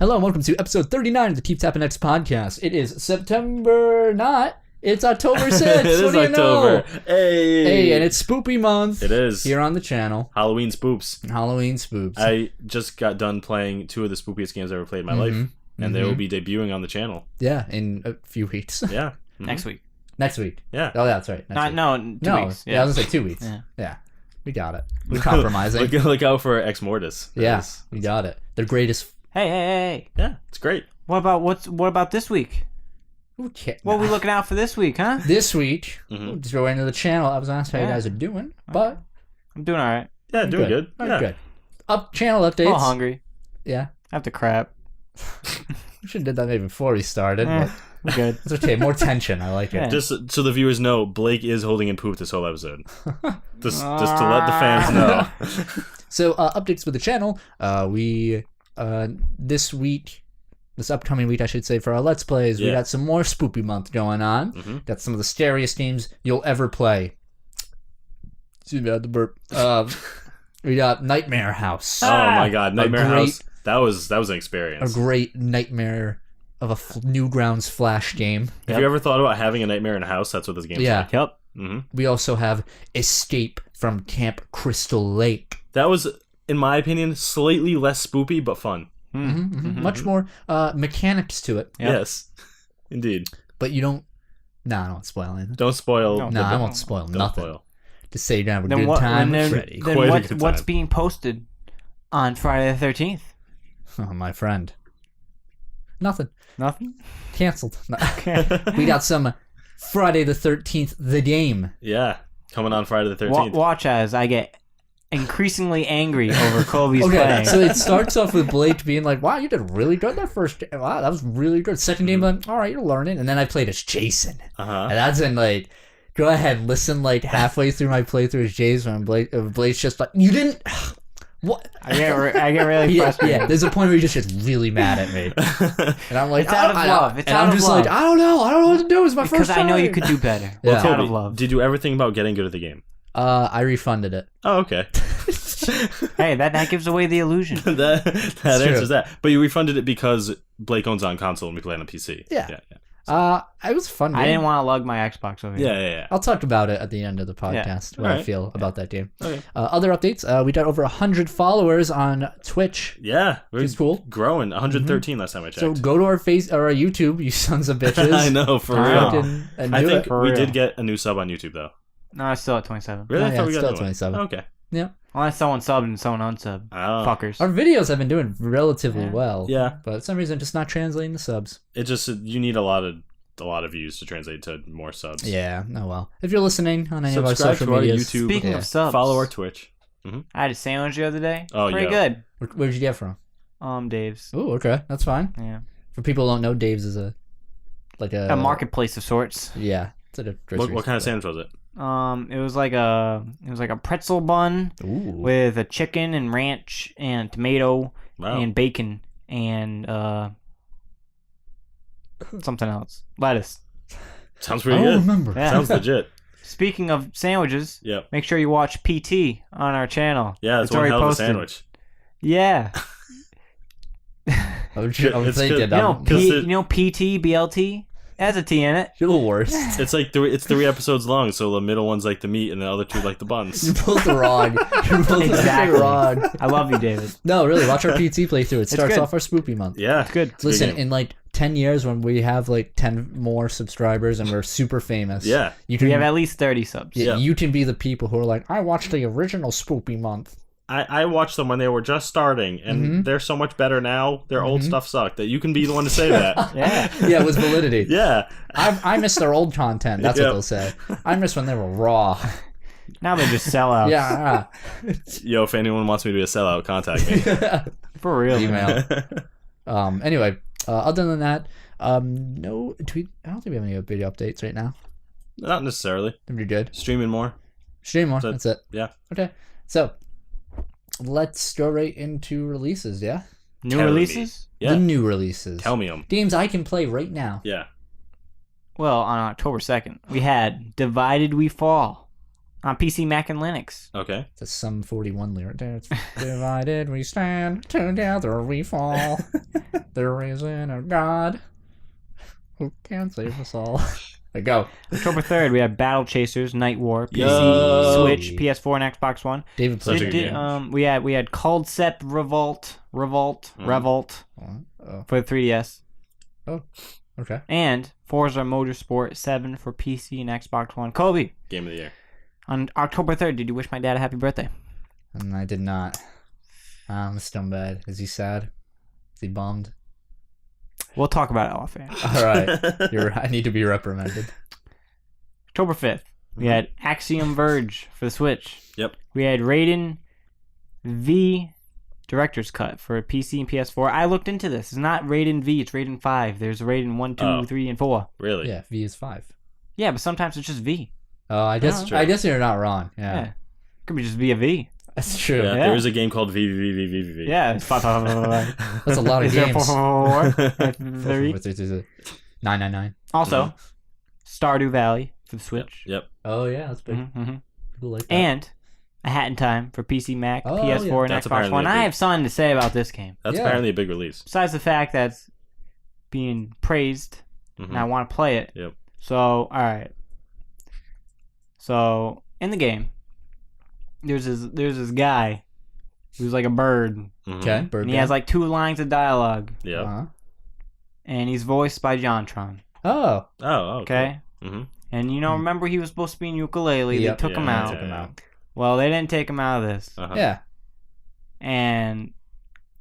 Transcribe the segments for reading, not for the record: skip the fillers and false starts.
Hello and welcome to episode 39 of the Keep Tappin X podcast. It is September it's October 6th. It is what do you October. know? Hey, and it's Spoopy month. It is. Here on the channel. Halloween spoops. Halloween spoops. I just got done playing two of the spoopiest games I've ever played in my life. And they will be debuting on the channel. Yeah, in a few weeks. Yeah. Next week. Next week. Yeah. Oh, that's right. Next week. No, 2 weeks. Yeah, I was going to say 2 weeks. Yeah. We got it. We're compromising. look out for Ex Mortis. Yeah, we got it. The greatest. Hey. Yeah, it's great. What about this week? What are we looking out for this week, huh? This week, we'll just go into the channel. I was asked how you guys are doing, but I'm doing all right. Yeah, doing good. All yeah. right, good. Channel updates. I'm hungry. Yeah. I have to crap. We should have did that maybe before we started. But We're good. it's okay. More tension. I like it. Yeah. Just so the viewers know, Blake is holding in poop this whole episode. just to let the fans know. So, updates for the channel. We this upcoming week, I should say, for our Let's Plays, we got some more Spoopy Month going on. Got some of the scariest games you'll ever play. Excuse me, I had to burp. We got Nightmare House. Oh my god, Nightmare House. That was an experience. A great nightmare of a Newgrounds Flash game. Have you ever thought about having a nightmare in a house? That's what this game's like. Yep. We also have Escape from Camp Crystal Lake. That was, in my opinion, slightly less spoopy, but fun. Much more mechanics to it. Yep. Yes, indeed. But you don't... Nah, I don't spoil anything. Don't spoil. No, I won't spoil nothing. Spoil. Just say you're going to have a good time with Freddy. Then what's being posted on Friday the 13th? Oh, my friend. Nothing. Nothing? Canceled. We got some Friday the 13th, the game. Yeah, coming on Friday the 13th. Watch as I get increasingly angry over Colby's playing. So it starts off with Blake being like, wow, you did really good that first game. Wow, that was really good. Second game, like, all right, you're learning. And then I played as Jason. And that's in like, go ahead and listen like halfway through my playthrough as Jason. And Blake's just like, you didn't... What? I get really frustrated. Yeah, there's a point where he just gets really mad at me. And I'm like, it's out of love. I'm just like, I don't know what to do. It's my first time. Because I know you could do better. Yeah. It's out of love. Did you ever think about getting good at the game? I refunded it. Oh, okay. Hey, that gives away the illusion. that answers that. But you refunded it because Blake owns on console and we play on a PC. Yeah. It was fun. I didn't want to lug my Xbox over here. Yeah. I'll talk about it at the end of the podcast. What I feel about that game. Okay. Other updates. We got over 100 followers on Twitch. Yeah, it's cool. Growing. 113 last time I checked. So go to our our YouTube, you sons of bitches. I know, for real. I think we did get a new sub on YouTube though. No, I still at 27. Really? I thought we still got at 27. Oh, okay. Yeah. Unless someone subbed and someone unsubbed. Oh. Fuckers. Our videos have been doing relatively well. Yeah. But for some reason, just not translating the subs. It just, you need a lot of views to translate to more subs. Yeah. Oh well. If you're listening on any of our Subscribe social to our media, YouTube. Speaking of subs, follow our Twitch. I had a sandwich the other day. Oh, pretty good. Where'd you get from? Dave's. Oh, okay, that's fine. Yeah. For people who don't know, Dave's is a marketplace of sorts. Yeah. It's a What kind of sandwich was it? It was like a pretzel bun with a chicken and ranch and tomato and bacon and something else. Lettuce. Sounds pretty good. Remember. Yeah. Sounds legit. Speaking of sandwiches, Yep. make sure you watch PT on our channel. Yeah, it's one hell of a sandwich. Yeah. I was thinking, you know PT, BLT? It has a T in it. You're the worst. It's like it's 3 episodes long, so the middle one's like the meat, and the other 2 like the buns. You're both wrong. Exactly. Wrong. I love you, David. No, really, watch our PT playthrough. It starts good. off our Spoopy month. Yeah, it's good. Listen, in like 10 years when we have like 10 more subscribers and we're super famous. Yeah. You can, we have at least 30 subs. Yeah, you can be the people who are like, I watched the original Spoopy month. I watched them when they were just starting, and they're so much better now. Their old stuff sucked. That you can be the one to say that. Yeah, with validity. Yeah. I miss their old content. That's what they'll say. I miss when they were raw. Now they're just sellouts. Yeah. Yo, if anyone wants me to be a sellout, contact me. For real. Email. Anyway, other than that, no tweet. I don't think we have any video updates right now. Not necessarily. You're good. Streaming more. Stream more. That's it. Yeah. Okay. So let's go right into releases. Yeah. New releases? Yeah. The new releases. Tell me them. Games I can play right now. Yeah. Well, on October 2nd, we had Divided We Fall. On PC, Mac, and Linux. Okay. It's a Sum 41 lyric. Divided we stand, together we fall. There isn't a God who can save us all. Go. October 3rd, we had Battle Chasers, Nightwar, PC, Switch, PS4, and Xbox One. David played it. We had Concept Revolt for the 3DS. Oh, okay. And Forza Motorsport 7 for PC and Xbox One. Kobe. Game of the year. On October 3rd, did you wish my dad a happy birthday? And I did not. I'm a scumbag. Is he sad? Is he bummed? We'll talk about it off air. All right. I need to be reprimanded. October 5th, we had Axiom Verge for the Switch. Yep. We had Raiden V Director's Cut for PC and PS4. I looked into this. It's not Raiden V, it's Raiden 5. There's Raiden 1, 2, 3, and 4. Really? Yeah, V is 5. Yeah, but sometimes it's just V. Oh, I guess you're not wrong. Yeah. Could be just be a V. That's true. Yeah, there is a game called V. Yeah, it's That's a lot of games. 999. Also, Stardew Valley for the Switch. Yep. Oh yeah, that's big. People like that. And A Hat in Time for PC, Mac, PS4, and That's Xbox One. I have something to say about this game. That's apparently a big release. Besides the fact that it's being praised, and I want to play it. Yep. So, all right. So, in the game, there's this guy who's like a bird. Okay, bird. And he has like 2 lines of dialogue. Yeah. Uh-huh. And he's voiced by Jontron. Oh. Okay. Mm-hmm. And remember he was supposed to be in Ukulele. Yep. They took him out. Well, they didn't take him out of this. Uh-huh. Yeah. And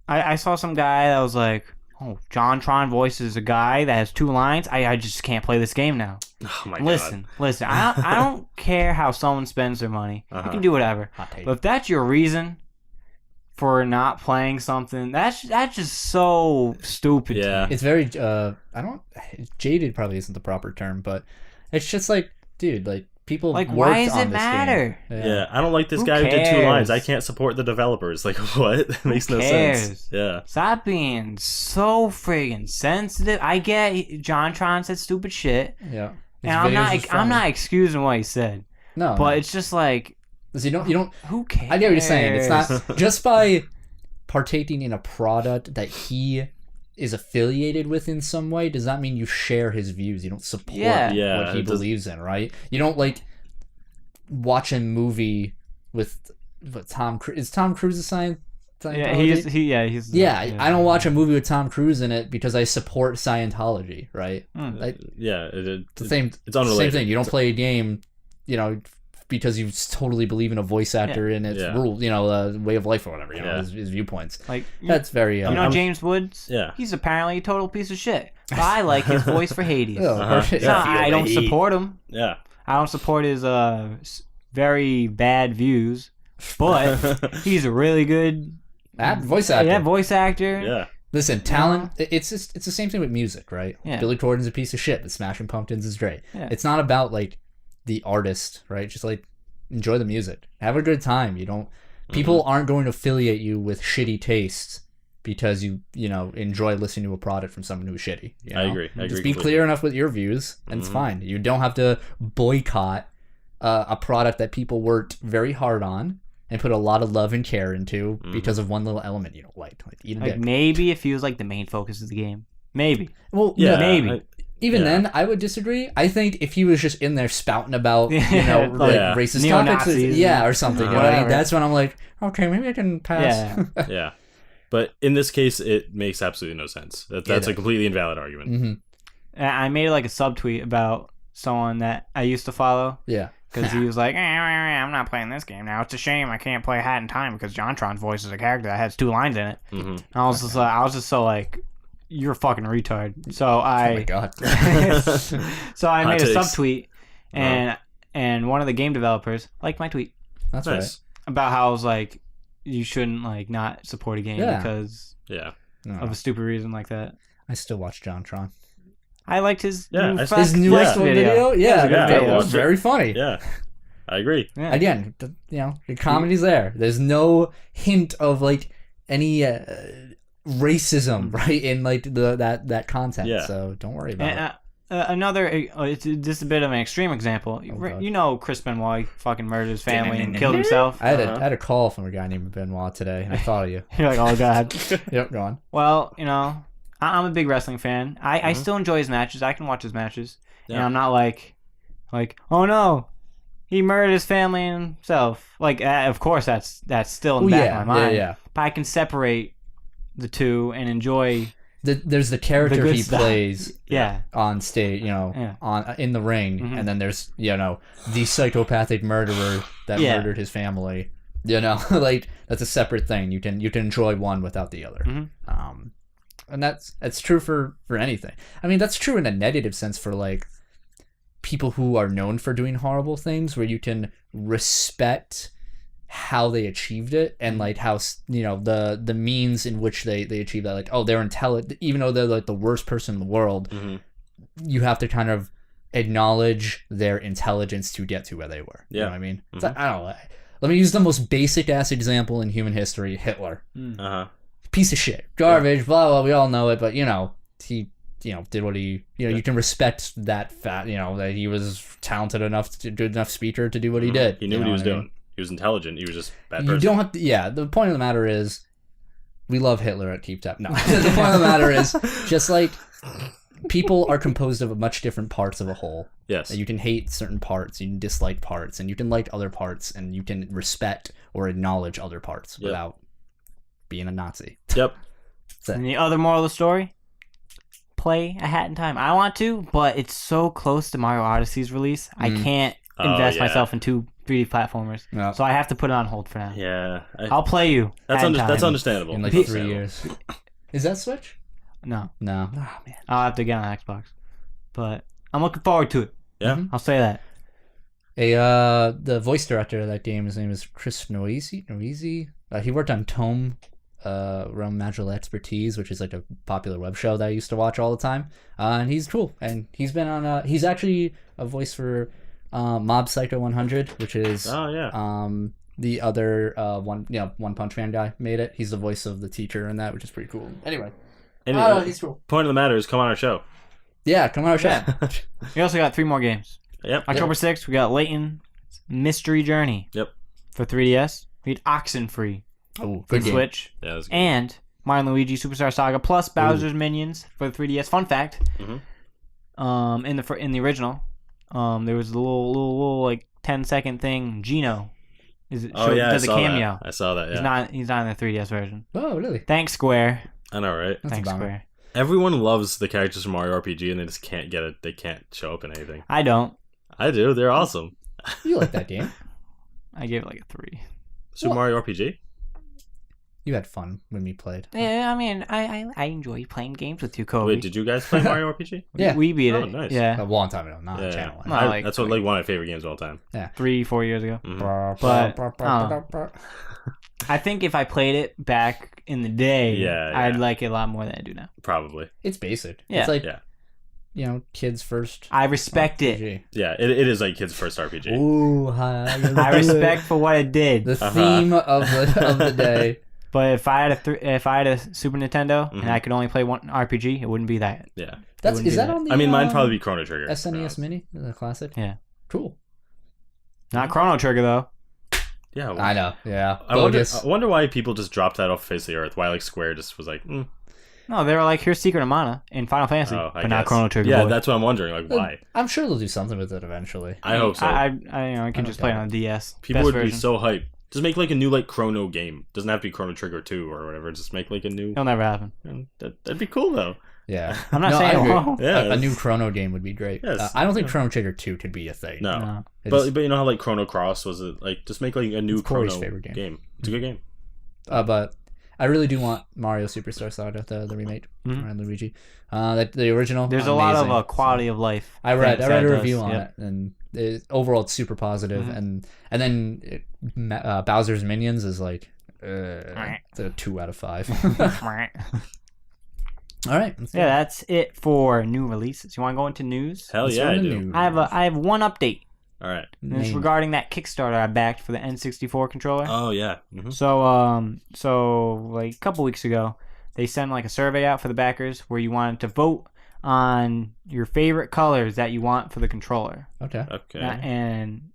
I saw some guy that was like, oh, Jontron voices a guy that has 2 lines. I just can't play this game now. Oh my God. Listen. I don't care how someone spends their money. You can do whatever. But if that's your reason for not playing something, that's just so stupid. Yeah. To me. It's very jaded probably isn't the proper term, but it's just like, dude, like people like, worked why does on it this matter? Game. Yeah, I don't like this Who guy who did 2 lines. cares? I can't support the developers. Like, what? That makes no sense. Yeah. Stop being so friggin' sensitive. I get Jontron said stupid shit. Yeah. And I'm not excusing what he said. No. But it's just like, you don't who cares? I get what you're saying. It's not just by partaking in a product that he is affiliated with in some way does not mean you share his views. You don't support what he believes in, right? You don't like watch a movie with Tom Cruise. Is Tom Cruise a Scientology? I don't watch a movie with Tom Cruise in it because I support Scientology, right? It's the same. It's unrelated. Same thing. You don't play a game, because you totally believe in a voice actor and its rules, way of life or whatever, his viewpoints. Like that's very. James Woods. Yeah. He's apparently a total piece of shit. But I like his voice for Hades. I don't Hate. support him. Yeah. I don't support his very bad views, but he's a really good voice actor. Yeah, voice actor. Yeah. Listen, talent. It's the same thing with music, right? Yeah. Billy Corgan's a piece of shit, but Smashing Pumpkins is great. Yeah. It's not about like the artist, right? Just like enjoy the music, have a good time. People aren't going to affiliate you with shitty tastes because you enjoy listening to a product from someone who's shitty. I agree. Just be clear enough with your views, and it's fine. You don't have to boycott a product that people worked very hard on and put a lot of love and care into because of one little element you don't like. Eat a dick. Maybe it feels like the main focus of the game. Maybe. Well, yeah, maybe. Even then, I would disagree. I think if he was just in there spouting about, racist topics, or something, that's when I'm like, okay, maybe I can pass. Yeah. But in this case, it makes absolutely no sense. That's a completely invalid argument. Mm-hmm. I made like a subtweet about someone that I used to follow. Yeah. Because he was like, I'm not playing this game now. It's a shame I can't play Hat in Time because Jontron's voice is a character that has 2 lines in it. Mm-hmm. And I was just so like, you're a fucing retard. So Oh my god. so I made a takes. subtweet, and one of the game developers liked my tweet. That's nice. right. About how I was like, you shouldn't like not support a game because of a stupid reason like that. I still watch Jontron. I liked his his newest video. It was very funny. Yeah, I agree. Yeah. Again, the comedy's there. There's no hint of like any racism, right, in like that content. Yeah. So don't worry about it. another. It's just a bit of an extreme example. You know, Chris Benoit fucking murdered his family and killed himself. I had a call from a guy named Benoit today, and I thought of you. You're like, oh god. Yep, go on. Well, you know, I'm a big wrestling fan. I still enjoy his matches. I can watch his matches, and I'm not like, oh no, he murdered his family and himself. Like, of course, that's still in the back of my mind. Yeah. But I can separate the two and enjoy. There's the character he plays on stage, in the ring, and then there's, the psychopathic murderer that murdered his family. Like, that's a separate thing. You can enjoy one without the other. And that's true for anything. I mean, that's true in a negative sense for, like, people who are known for doing horrible things, where you can respect how they achieved it and like how the means in which they achieved that. Like, oh, they're intelligent, even though they're like the worst person in the world. You have to kind of acknowledge their intelligence to get to where they were. You know what I mean? I don't know. Let me use the most basic ass example in human history: Hitler. Piece of shit, garbage, blah blah. We all know it, but he did what he, you can respect that fact, that he was talented enough, good enough speaker to do what he did. He knew what he was doing. He was intelligent. He was just a bad person. You don't have to, the point of the matter is, we love Hitler at Keep Tappin. No, the point of the matter is, just like, people are composed of much different parts of a whole. Yes. You can hate certain parts, you can dislike parts, and you can like other parts, and you can respect or acknowledge other parts without being a Nazi. Yep. And the other moral of the story? Play A Hat in Time. I want to, but it's so close to Mario Odyssey's release. I can't invest myself in two 3D platformers. No. So I have to put it on hold for now. Yeah. I'll play you. That's understandable. In like 3 years. Is that Switch? No. Oh, man. I'll have to get on Xbox. But I'm looking forward to it. Yeah. I'll say that. The voice director of that game, his name is Chris Noisy. He worked on Tome Realm Magical Expertise, which is like a popular web show that I used to watch all the time. And he's cool. And he's been on he's actually a voice for Mob Psycho 100, which is the other One Punch Man guy made it. He's the voice of the teacher in that, which is pretty cool. Anyway, he's cool. Point of the matter is, come on our show. Yeah, come on our show. We also got 3 more games. Yep. October 6th, we got Layton Mystery Journey. Yep. For 3DS. We had Oxenfree. Oh, good game. Switch. Yeah, that's good. And Mario and Luigi Superstar Saga plus Bowser's Minions for the 3DS. Fun fact. In the original, there was a little like 10-second thing. Gino does a cameo. I saw that. Yeah. He's not in the 3DS version. Oh, really? Thanks, Square. I know, right? Thanks, Square. Everyone loves the characters from Mario RPG, and they just can't get it. They can't show up in anything. I don't. I do. They're awesome. You like that game? I gave it like a 3. Super Mario RPG? You had fun when we played. Yeah, I mean, I enjoy playing games with you, Kobe. Wait, did you guys play Mario RPG? Yeah. We beat it. Nice. Yeah. A long time ago, not on channel. That's one of my favorite games of all time. Yeah. 3-4 years ago. But I think if I played it back in the day, I'd like it a lot more than I do now. Probably. It's basic. Yeah. It's like, kids' first. I respect RPG. it. Yeah, it is like kids' first RPG. Ooh, I respect for what it did. The theme of the day. But if I had a Super Nintendo and I could only play one RPG, it wouldn't be that. Yeah. Is that on the? I mean, mine'd probably be Chrono Trigger. SNES Mini, the classic. Yeah. Cool. Not Chrono Trigger though. Yeah. I know. Yeah. I wonder why people just dropped that off the face of the earth. Why Square just was like. No, they were like, here's Secret of Mana in Final Fantasy, but not Chrono Trigger. Yeah, boy. That's what I'm wondering. Like, why? I'm sure they'll do something with it eventually. I hope so. I can just play it on the DS. People would be so hyped. Just make like a new Chrono game. Doesn't have to be Chrono Trigger 2 or whatever. Just make like a new. It'll never happen. That'd be cool though. Yeah, I'm not saying it won't. Yeah, a new Chrono game would be great. Yes. I don't think Chrono Trigger 2 could be a thing. No. But you know how like Chrono Cross was just make like a new Chrono favorite game. It's a good game. But I really do want Mario Superstar Saga, the remake, and Luigi. The original. There's a lot of quality of life. I read a review on it, and overall it's super positive. And then Bowser's Minions is like it's a 2 out of 5. All right. Yeah, that's it for new releases. You want to go into news? Hell yeah, I do. I have one update. All right. And it's regarding that Kickstarter I backed for the N64 controller. Oh yeah. So like a couple weeks ago, they sent like a survey out for the backers where you wanted to vote on your favorite colors that you want for the controller. Okay. And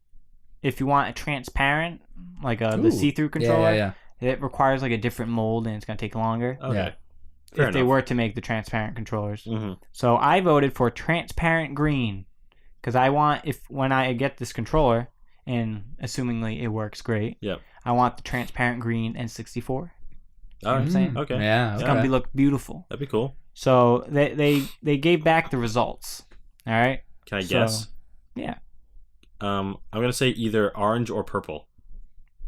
if you want a transparent, like the Ooh. see-through controller, Yeah. it requires like a different mold and it's going to take longer. Okay. Yeah. Fair If they enough. were to make the transparent controllers. Mm-hmm. So I voted for transparent green because I want, when I get this controller, and assumingly it works great, Yep. I want the transparent green N64. All what right. I'm saying? Okay. Yeah. It's Okay. going to look beautiful. That'd be cool. So they gave back the results. All right? Can I guess? Yeah. I'm gonna say either orange or purple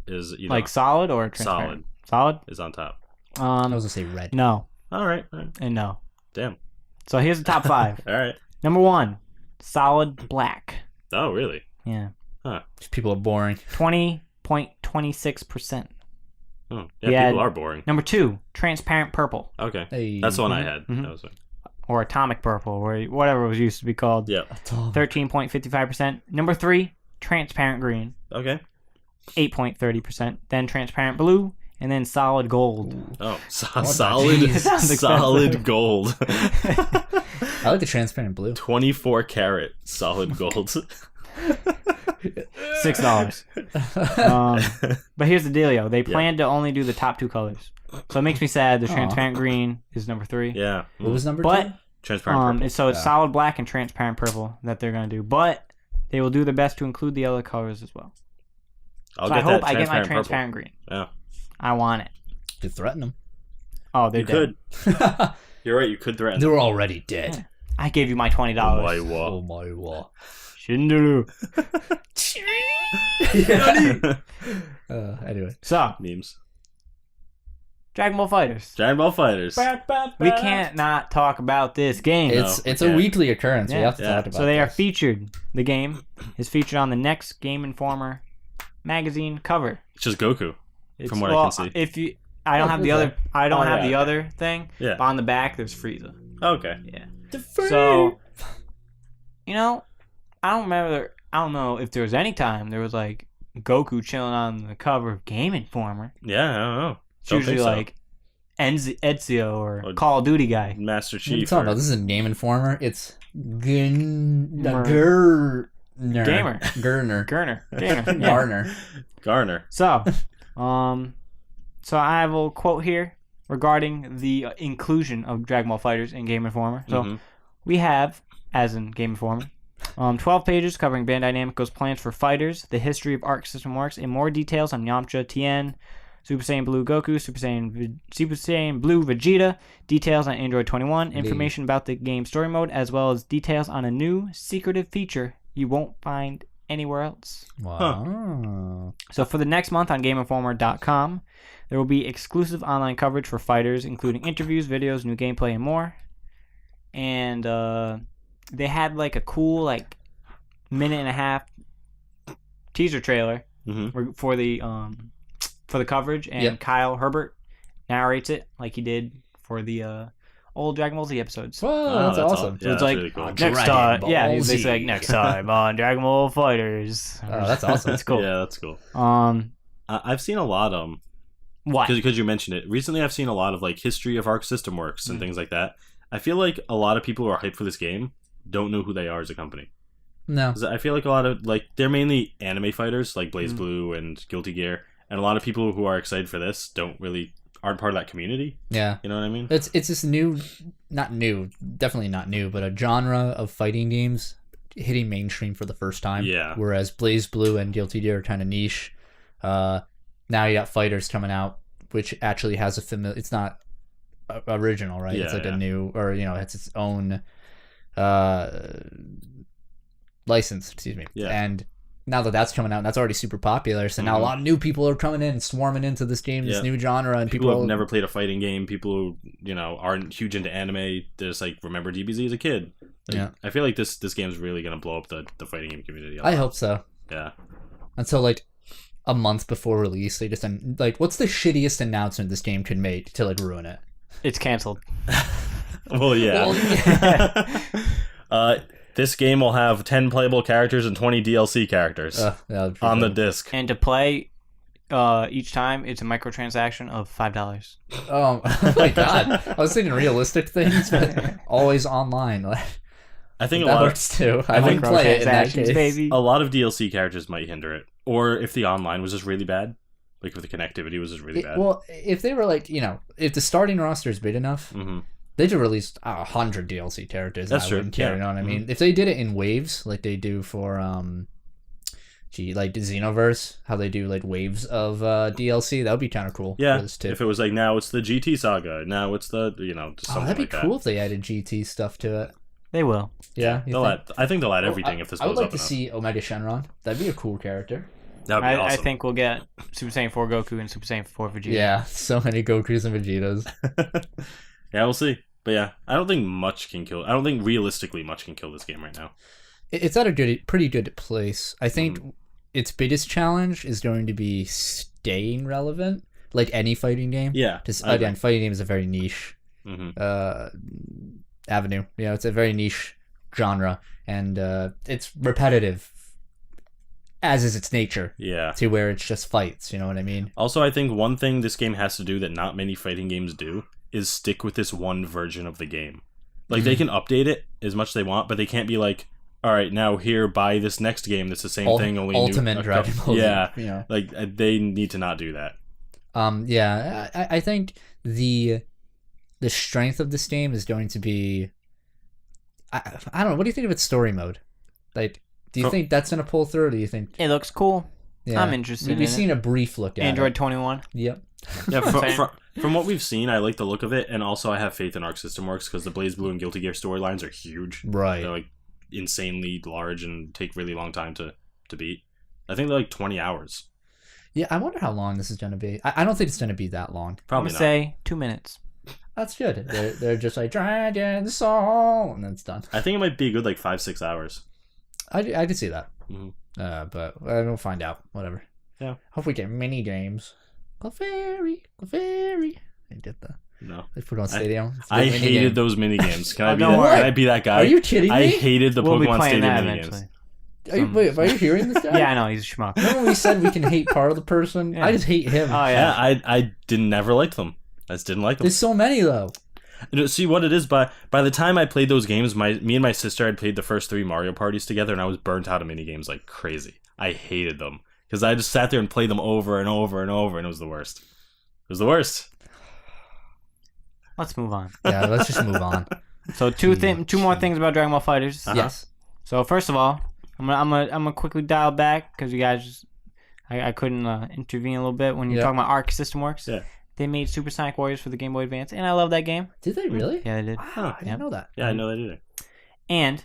is Like solid or transparent? Solid? is on top. I was gonna say red. No. All right. And no. Damn. So here's the top 5. All right. Number 1, solid black. Oh, really? Yeah. These people are boring. 20.26%. Oh, We yeah. had- People are boring. Number 2, transparent purple. Okay. Hey. That's the one I had. Mhm. That was Or atomic purple, or whatever it was used to be called. Yeah. 13.55%. Number 3, transparent green. Okay. 8.30%. Then transparent blue, and then solid gold. Oh, the solid, jeez. Sounds solid expensive. gold. I like the transparent blue. 24 karat solid gold. $6. But here's the dealio. They plan to only do the top 2 colors. So it makes me sad. The Aw. transparent green is number 3. Yeah. What was number But 2? Transparent purple. so it's Yeah. solid black and transparent purple that they're going to do. But they will do their best to include the other colors as well. I'll So get I hope that I get my transparent transparent green. purple. Yeah. I want it. You threaten them. Oh, they're You dead. could. You're right. You could threaten. They were already dead. I gave you my $20. Oh my Oh wall. my wall. Shindulu. Anyway. So, Memes. Dragon Ball FighterZ. Dragon Ball FighterZ. We can't not talk about this game. It's we a can't. weekly occurrence. We Yeah. have to Yeah. talk about So they are this. featured. The game is featured on the next GameInformer magazine cover. It's just Goku. It's, From what I can see. if you, I don't Oh, have the who's other. I don't Oh, have yeah, the okay. other thing. Yeah. But on the back, there's Frieza. Okay. Yeah. So, I don't remember. I don't know if there was any time there was like Goku chilling on the cover of GameInformer. Yeah, I don't know. It's Don't usually think so. like Ezio or Or- Call of Duty guy. Master What are you Chief. talking Or, about? This is a GameInformer. It's Mer- Gurner. Gamer. Gurner. Garner. Yeah. Garner. Garner. So, so I have a quote here regarding the inclusion of Dragon Ball FighterZ in GameInformer. So Mhm. we have, as in GameInformer, 12 pages covering Bandai Namco's plans for FighterZ, the history of Arc System Works, and more details on Yamcha, Tien, Super Saiyan Blue Goku, Super Saiyan Blue Vegeta, details on Android 21, information about the game story mode, as well as details on a new secretive feature you won't find anywhere else. Wow. So for the next month on GameInformer.com, there will be exclusive online coverage for FighterZ, including interviews, videos, new gameplay, and more. And they had like a cool like minute and a half teaser trailer Mhm. for the coverage, and Yep. Kyle Herbert narrates it like he did for the old Dragon Ball Z episodes. Whoa, Oh, that's awesome. Yeah, So it's that's like really cool. next Dragon time, Ball yeah, they Z. say like next time on Dragon Ball FighterZ. Oh, that's awesome. That's cool. Yeah, that's cool. Um, I've seen a lot what? because you mentioned it recently. I've seen a lot of like history of Arc System Works and things like that. I feel like a lot of people who are hyped for this game don't know who they are as a company. No. 'Cause I feel like a lot of like they're mainly anime fighters like BlazBlue and Guilty Gear, and a lot of people who are excited for this aren't part of that community. Yeah. You know what I mean? It's this new, not new, definitely not new, but a genre of fighting games hitting mainstream for the first time. Yeah. Whereas BlazBlue and Guilty Gear are kind of niche. Now you got FighterZ coming out, which actually has a familiar. It's not original, right? Yeah, It's like yeah. a new, or it's its own license. Excuse me. Yeah. And now that that's coming out, and that's already super popular, so now a lot of new people are coming in and swarming into this game, this Yeah. new genre, and People people who've never played a fighting game, people who aren't huge into anime, they just like remember DBZ as a kid. Like, Yeah. I feel like this game's really gonna blow up the fighting game community. I hope so. Yeah. Until like a month before release, they just like, what's the shittiest announcement this game could make to like ruin it? It's canceled. Well, yeah. This game will have 10 playable characters and 20 DLC characers That would be on the good. disc. And to play, each time it's a microtransaction of $5. Oh my god! I was thinking realistic things, but always online. I think that works too. I wouldn't play it in that case. Baby. a lot of DLC characters might hinder it, or if the online was just really bad, like if the connectivity was just really bad. Well, if they were like, if the starting roster is big enough, they could release 100 DLC characters. That's I true. Wouldn't care, you know what I mean? If they did it in waves, like they do for like the Xenoverse, how they do like waves of DLC, that would be kind of cool. Yeah, for this too. if it was like now it's the GT saga, now it's the just something that'd be like cool that. if they added GT stuff to it. They will. Yeah, I think they'll add everything if this I would blows like up to enough. see Omega Shenron. That'd be a cool character. That would be I awesome. think we'll get Super Saiyan 4 Goku and Super Saiyan 4 Vegeta. Yeah, so many Gokus and Vegetas. Yeah, we'll see. But yeah, I don't think realistically much can kill this game right now. It's at a pretty good place. I think its biggest challenge is going to be staying relevant, like any fighting game. Yeah. Just again, fighting game is a very niche avenue. It's a very niche genre, and it's repetitive, as is its nature. Yeah. To where it's just fights. You know what I mean? Also, I think one thing this game has to do that not many fighting games do is stick with this one version of the game. Like, they can update it as much as they want, but they can't be like, all right, now here, buy this next game that's the same thing, only Ultimate Dragon Ball Z. Yeah. Like, they need to not do that. Yeah, I think the strength of this game is going to be... I don't know, what do you think of its story mode? Like, do you think that's going to pull through, or do you think... It looks cool. Yeah. I'm interested in We've seen a brief look at Android it. 21. Yep. Yeah, from what we've seen, I like the look of it, and also I have faith in Arc System Works because the BlazBlue and Guilty Gear storylines are huge. Right. They're like insanely large and take really long time to beat. I think they're like 20 hours. Yeah, I wonder how long this is going to be. I don't think it's going to be that long. Probably I'm not. say 2 minutes. That's good. They're just like, Dragon Soul, and then it's done. I think it might be a good like 5-6 hours. I could see that. Mm-hmm. But we'll find out. Whatever. Yeah. Hope we get mini games. Clefairy. I get the... No. They put it on Stadium. I hated those mini games. Can I be don't that? worry. Can I be that guy? Are you kidding me? I hated the We'll be Pokemon playing Stadium that mini eventually. games. Are you hearing this guy? Yeah, I know. He's a schmuck. Remember when we said we can hate part of the person? Yeah. I just hate him. Oh, Yeah, yeah. I never liked them. I just didn't like them. There's so many though. See what it is. By the time I played those games, me and my sister had played the first 3 Mario parties together, and I was burnt out of mini games like crazy. I hated them because I just sat there and played them over and over and over, and it was the worst. It was the worst. Let's move on. Yeah, let's just move on. So two more things about Dragon Ball FighterZ. Yes. So first of all, I'm gonna quickly dial back because you guys just I couldn't intervene a little bit when you're talking about Arc System Works. Yeah. They made Super Sonic Warriors for the Game Boy Advance, and I love that game. Did they really? Yeah, they did. Wow, I didn't know that. Yeah, I know that either. And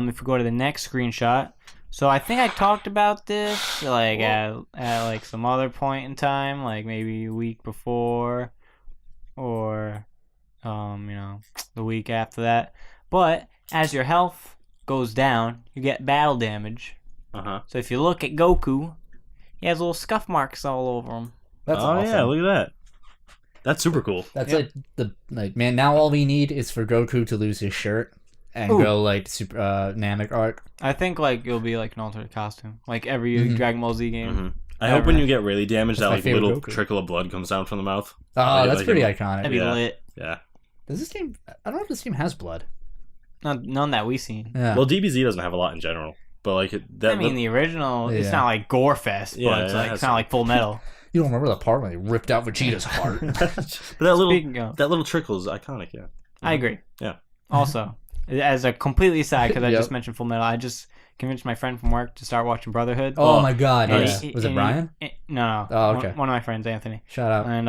if we go to the next screenshot, so I think I talked about this like at like some other point in time, like maybe a week before, or the week after that. But as your health goes down, you get battle damage. So if you look at Goku, he has little scuff marks all over him. That's awesome. Yeah, look at that. That's super cool. That's man. Now all we need is for Goku to lose his shirt and go like super Namek arc. I think like it'll be like an alternate costume, like every Dragon Ball Z game. I hope when you get really damaged, That's that my like favorite little Goku. trickle of blood comes down from the mouth. Oh, that's like pretty him. iconic. That'd be Yeah. lit. Yeah. Does this game? I don't know if this game has blood. None that we seen. Yeah. Well, DBZ doesn't have a lot in general, but like The original, it's Yeah. not like Gore Fest, but Yeah, it's it like has it's not some. like Full Metal. You don't remember the part when they ripped out Vegeta's heart? but Speaking of, that little trickle is iconic. Yeah. I agree. Yeah. Also, as a completely side, because I Yep. just mentioned Full Metal, I just convinced my friend from work to start watching Brotherhood. Oh my god! And Yeah. Was it Brian? No. Oh, okay. One of my friends, Anthony. Shout out. And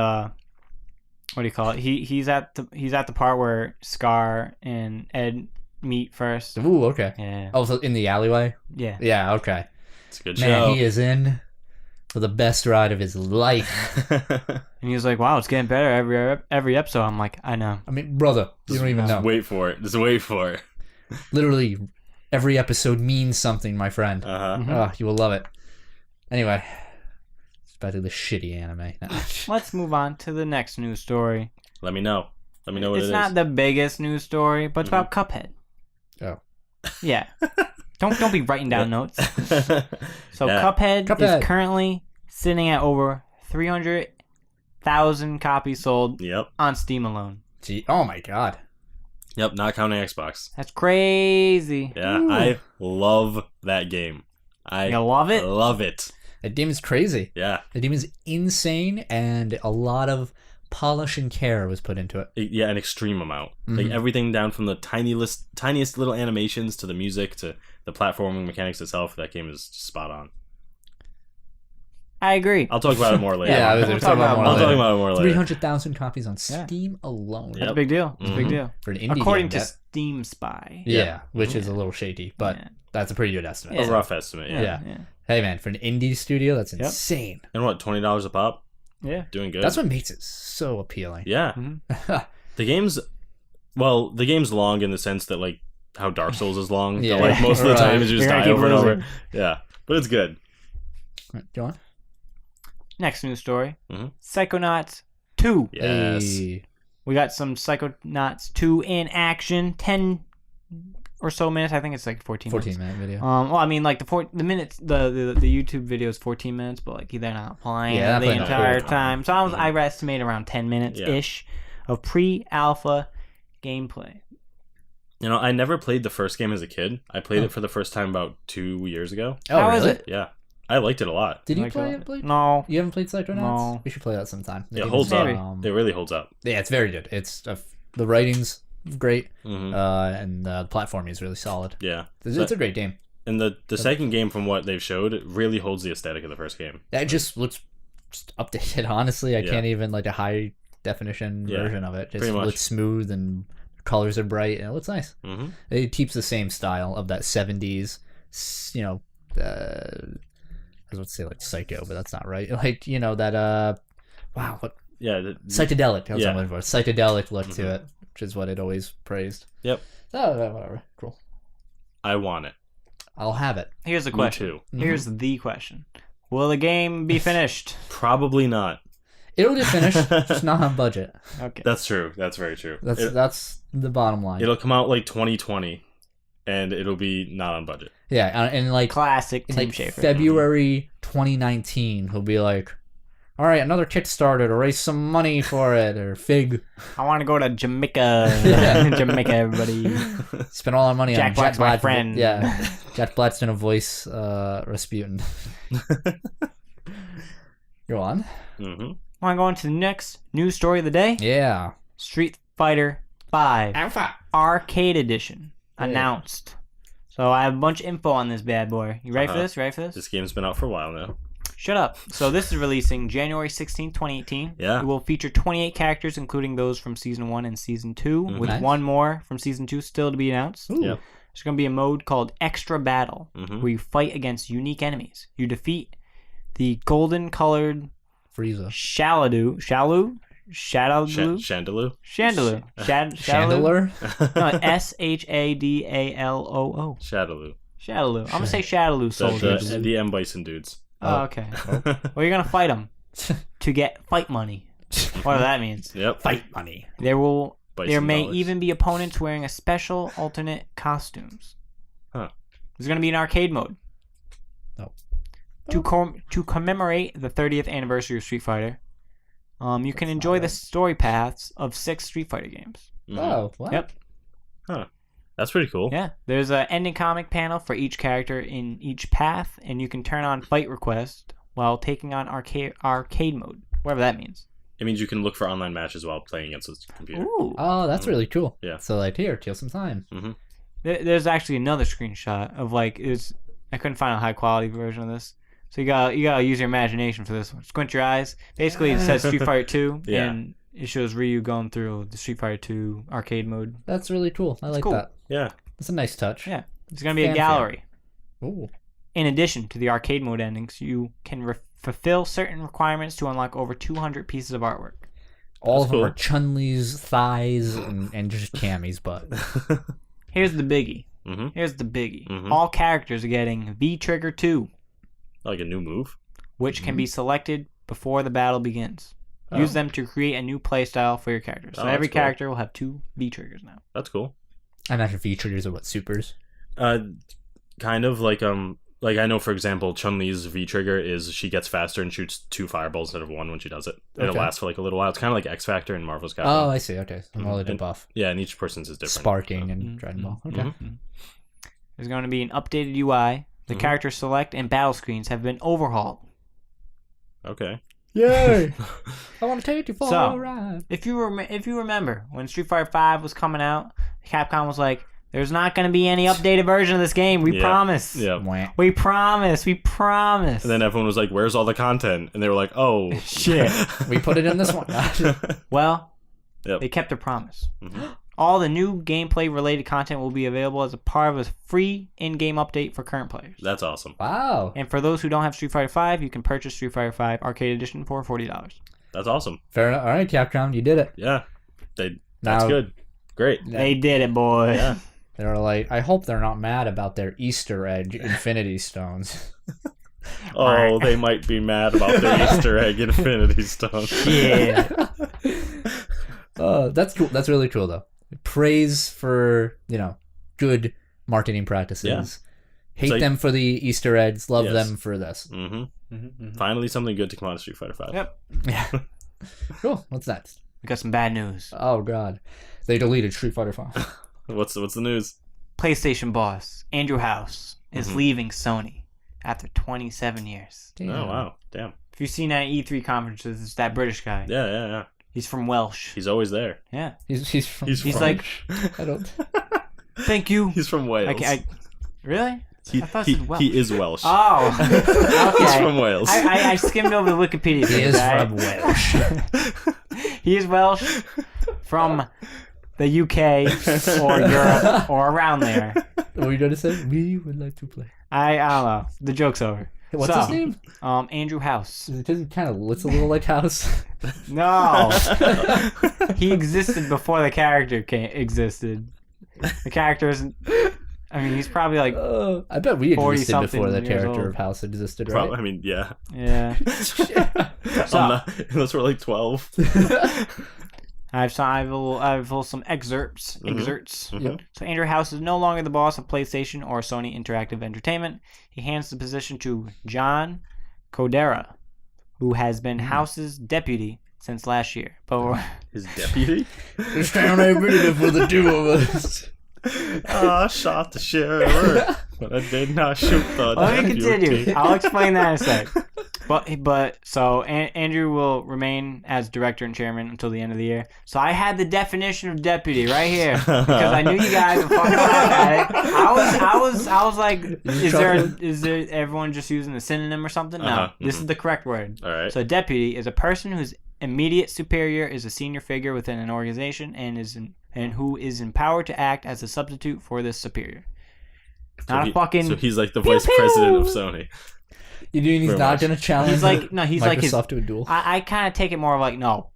what do you call it? He's at the part where Scar and Ed meet first. Ooh, okay. Yeah. Oh, so in the alleyway? Yeah. Yeah, okay. It's a good Man, show. he is in for the best ride of his life. And he was like, "Wow, it's getting better every episode." I'm like, "I know." I mean, brother, you don't even know. Just wait for it. Just wait for it. Literally, every episode means something, my friend. Uh-huh. Oh, you will love it. Anyway, it's back to the shitty anime. Let's move on to the next news story. Let me know. Let me know what It's it not is. the biggest news story, but it's about Cuphead. Oh. Yeah. Don't be writing down notes. So Yeah. Cuphead Cuphead. is currently sitting at over 300,000 copies sold Yep. on Steam alone. Gee, oh my god. Yep, not counting Xbox. That's crazy. Yeah, Ooh. I love that game. I You love it? love it. That game is crazy. Yeah. The game is insane, and a lot of polish and care was put into it. Yeah, an extreme amount. Like Mhm. everything down from the tiniest little animations to the music to the platforming mechanics itself. That game is spot on. I agree. I'll talk about it more later. Yeah, I was We'll gonna talk talk about about more I'll talk later. about it more later. 300,000 copies on Yeah. Steam alone. That's Yep. a big deal. It's a big Mhm. deal. For an indie According game, to Steam Spy. yeah, which is Yeah. a little shady, but Yeah. that's a pretty good estimate. A Yeah. rough estimate, yeah. Yeah. Hey man, for an indie studio, that's Yep. insane. And what, $20 a pop? Yeah. Doing good. That's what makes it so appealing. Yeah. Mhm. The game's long in the sense that like how Dark Souls is long. Yeah. Yeah. Like most of the Right. time you just You're gonna die keep over and over. losing. Yeah. But it's good. Go on. Next news story. Mhm. Psychonauts 2. Yes. Hey. We got some Psychonauts 2 in action. 10 or so minutes. I think it's like 14 minutes. 14-minute video. Well, I mean, like the minutes, the YouTube video is 14 minutes, but like they're not playing Yeah, the they're playing the entire whole time. time. So I estimate around 10 minutes ish of pre-alpha gameplay. You know, I never played the first game as a kid. I played it for the first time about 2 years ago. Oh, How really? is it? Yeah. I liked it a lot. Did you Like play that? it, Blake? No. You haven't played Psychonauts? No. We should play that sometime. The It game holds is, up. Maybe. It really holds up. Yeah, it's very good. It's the writing's great, Hmm and the platforming is really solid. Yeah. It's a great game. And the second game, from what they've showed, it really holds the aesthetic of the first game. It just looks just updated. Honestly, I Yeah. can't even like a high definition Yeah, version of it. Just pretty much. looks smooth and colors are bright and it looks nice. Hmm It keeps the same style of that 70s, you know, I was about to say like Psycho, but that's not right. Like, you know, that wow, what Yeah. psychedelic. That's what Yeah. I'm looking for. Psychedelic look to Mhm. it, which is what it always praised. Yep. Oh, whatever. Cool. I want it. I'll have it. Here's the Me question. too. Here's the question. Will the game be finished? Probably not. It'll get finished, just not on budget. Okay. That's true. That's very true. That's the bottom line. It'll come out like 2020, and it'll be not on budget. Yeah, and like Classic in Tim like Schafer. February 2019, he'll be like, "All right, another Kickstarter to raise some money for it," or Fig. I want to go to Jamaica. Yeah. Jamaica, everybody. Spend all our money Jack on Black's my Black. friend. Yeah, Jack Black's gonna voice Rasputin. Go on. Hmm Want to go on to the next news story of the day? Yeah. Street Fighter 5 Alpha. Arcade Edition Yeah. announced. So I have a bunch of info on this bad boy. You ready for Uh-huh. this? Ready for this? This game's been out for a while now. Shut up. So this is releasing January 16th, 2018. Yeah. It will feature 28 characters, including those from Season 1 and Season 2, with Nice. one more from Season 2 still to be announced. Ooh. Yeah. There's going to be a mode called Extra Battle, Mhm. where you fight against unique enemies. You defeat the golden-colored Frieza. Shadaloo. Shadaloo? Chandelier. Chandaloo. Chandelier. No, Shadaloo. Shadaloo. Shadaloo. I'm going to say Shadaloo soldiers. The M Bison dudes. Oh, okay. Well, you're going to fight them to get fight money. Whatever that means. Yep. Fight money. Bison There may dollars. even be opponents wearing a special alternate costumes. Huh. There's going to be an arcade mode. Oh. To commemorate the 30th anniversary of Street Fighter, you can enjoy the story paths of 6 Street Fighter games. Mhm. Oh, what? Yep. That's pretty cool. Yeah. There's an ending comic panel for each character in each path, and you can turn on fight request while taking on arcade mode, whatever that means. It means you can look for online matches while playing against the computer. Ooh. Oh, that's really cool. Yeah. So like, here, kill some time. There's actually another screenshot of like I couldn't find a high quality version of this. So you gotta use your imagination for this one. Squint your eyes. Basically, it says Street Fighter 2, Yeah. and it shows Ryu going through the Street Fighter 2 arcade mode. That's really cool. I like cool. that. Yeah. That's a nice touch. Yeah, there's gonna be a Fanfare. gallery. Ooh. In addition to the arcade mode endings, you can fulfill certain requirements to unlock over 200 pieces of artwork. All That's of them cool. are Chun-Li's thighs and just Cammy's butt. Here's the biggie. Mhm. Here's the biggie. Mhm. All characters are getting V-Trigger 2, Like a new move. which can be selected before the battle begins. Oh. Use them to create a new playstyle for your character. So Oh, every that's cool. character will have 2 V-Triggers now. That's cool. I imagine V-triggers are what, supers? Kind of like like I know, for example, Chun-Li's V trigger is she gets faster and shoots 2 fireballs instead of 1 when she does it. And it lasts for like a little while. It's kind of like X Factor in Marvel's Capcom. Oh, I see. Okay, I'm a buff. Yeah, and each person's is different. Sparking and Dragon Ball. Okay. There's going to be an updated UI. The character select and battle screens have been overhauled. Okay. Yay! I want to take you for So, a ride. If you remember when Street Fighter V was coming out, Capcom was like, "There's not going to be any updated version of this game. We promise. Yeah. We promise. We promise." And then everyone was like, "Where's all the content?" And they were like, "Oh, shit, we put it in this one." Well, they kept their promise. All the new gameplay-related content will be available as a part of a free in-game update for current players. That's awesome. Wow. And for those who don't have Street Fighter V, you can purchase Street Fighter V Arcade Edition for $40. That's awesome. Fair enough. All right, Capcom, you did it. Yeah. That's good. Great. They did it, boy. Yeah. They were like, I hope they're not mad about their Easter egg Infinity Stones. Oh, they might be mad about their Easter egg Infinity Stones. Yeah. That's cool. That's really cool, though. Praise for, good marketing practices. Yeah. Hate them for the Easter eggs. Love them for this. Finally, something good to come out of Street Fighter V. Yep. Yeah. Cool. What's next? We got some bad news. Oh, God. They deleted Street Fighter V. What's the news? PlayStation boss Andrew House is leaving Sony after 27 years. Damn. Oh, wow. Damn. If you've seen that E3 conferences, it's that British guy. Yeah. He's from Welsh. He's always there. Yeah. He's from... He's like, I don't... thank you. He's from Wales. Really? I thought it was Welsh. He is Welsh. Oh. Okay. He's from Wales. I skimmed over the Wikipedia page. He is from Welsh. He is Welsh from the UK or Europe or around there. What were you going to say? We would like to play. I don't know. The joke's over. What's his name? Andrew House. It kind of looks a little like House. No. He existed before the character existed. The character isn't... I mean, he's probably like... I bet we existed before the character old. Of House existed, right? I mean, yeah. Yeah. Unless we're like 12. I have some excerpts. Yep. So Andrew House is no longer the boss of PlayStation or Sony Interactive Entertainment. He hands the position to John Codera, who has been House's deputy since last year. But His deputy? It's down every for the two of us. I shot the sheriff, but I did not shoot the Let me deputy. continue. I'll explain that in a sec. But so Andrew will remain as director and chairman until the end of the year. So I had the definition of deputy right here because I knew you guys would fucking laugh at it. I was like, is there everyone just using a synonym or something? No, this is the correct word. All right. So deputy is a person whose immediate superior is a senior figure within an organization and who is empowered to act as a substitute for this superior. So he's like the vice president of Sony. You mean he's not going to challenge he's like Microsoft to a duel? I kind of take it more of like, no.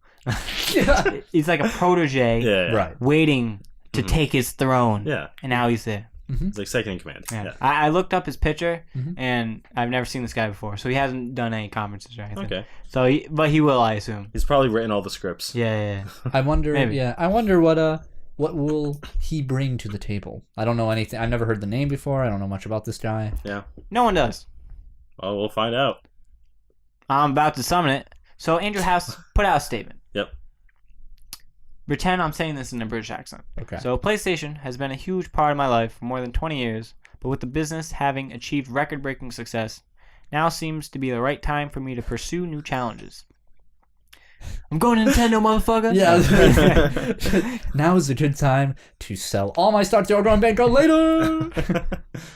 He's like a protege right. waiting to take his throne. Yeah. And now he's there. It's like second in command. Yeah. I looked up his picture, and I've never seen this guy before, so he hasn't done any conferences or anything. Okay. So, but he will, I assume. He's probably written all the scripts. Yeah. I wonder. Maybe. Yeah, I wonder what will he bring to the table. I don't know anything. I've never heard the name before. I don't know much about this guy. Yeah. No one does. Well, we'll find out. I'm about to summon it. So Andrew House put out a statement. Yep. Pretend I'm saying this in a British accent. Okay. So PlayStation has been a huge part of my life for more than 20 years, but with the business having achieved record-breaking success, now seems to be the right time for me to pursue new challenges. I'm going to Nintendo, motherfucker. Yeah. Now is a good time to sell all my stocks to going bankrupt later.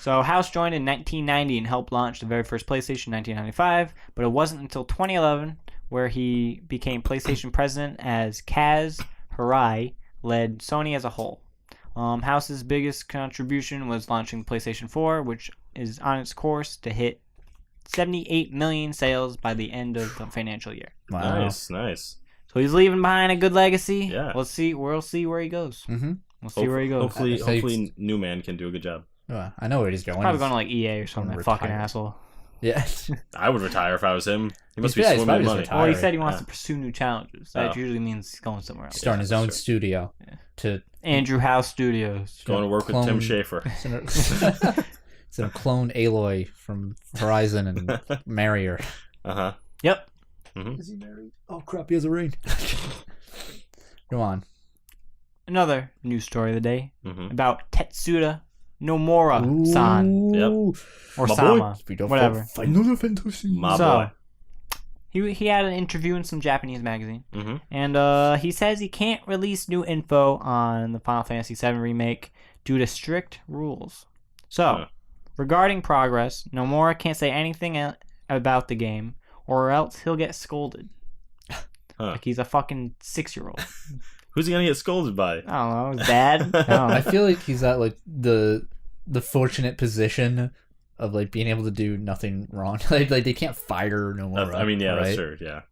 So House joined in 1990 and helped launch the very first PlayStation in 1995, but it wasn't until 2011 where he became PlayStation president as Kaz Hirai led Sony as a whole. House's biggest contribution was launching the PlayStation 4, which is on its course to hit 78 million sales by the end of the financial year. Wow. Nice. So he's leaving behind a good legacy. Yeah. We'll see where he goes. Mm-hmm. We'll see where he goes. Hopefully Newman can do a good job. I know where he's going. Probably going to like EA or something. That fucking asshole. Yeah. I would retire if I was him. He must be he's swimming probably in money. just Well, he said he wants to pursue new challenges. That usually means he's going somewhere else. Starting his own studio. To Andrew House Studios. Going to work with Tim Schafer. He's gonna clone Aloy from Horizon and marry her. Yep. Mm-hmm. Is he married? Oh crap, he has a ring. Go on. Another news story of the day about Tetsuya Nomura-san. Yep. Or My Sama. boy. Whatever. Final Fantasy. My So, boy. he had an interview in some Japanese magazine. Mm-hmm. And he says he can't release new info on the Final Fantasy VII Remake due to strict rules. So, regarding progress, Nomura can't say anything about the game, or else he'll get scolded. Like he's a fucking 6-year-old. Who's he gonna get scolded by? I don't know. His dad? I don't know. I feel like he's at like the fortunate position of like being able to do nothing wrong. like they can't fire Nomura. I mean, yeah, right? that's true. Yeah,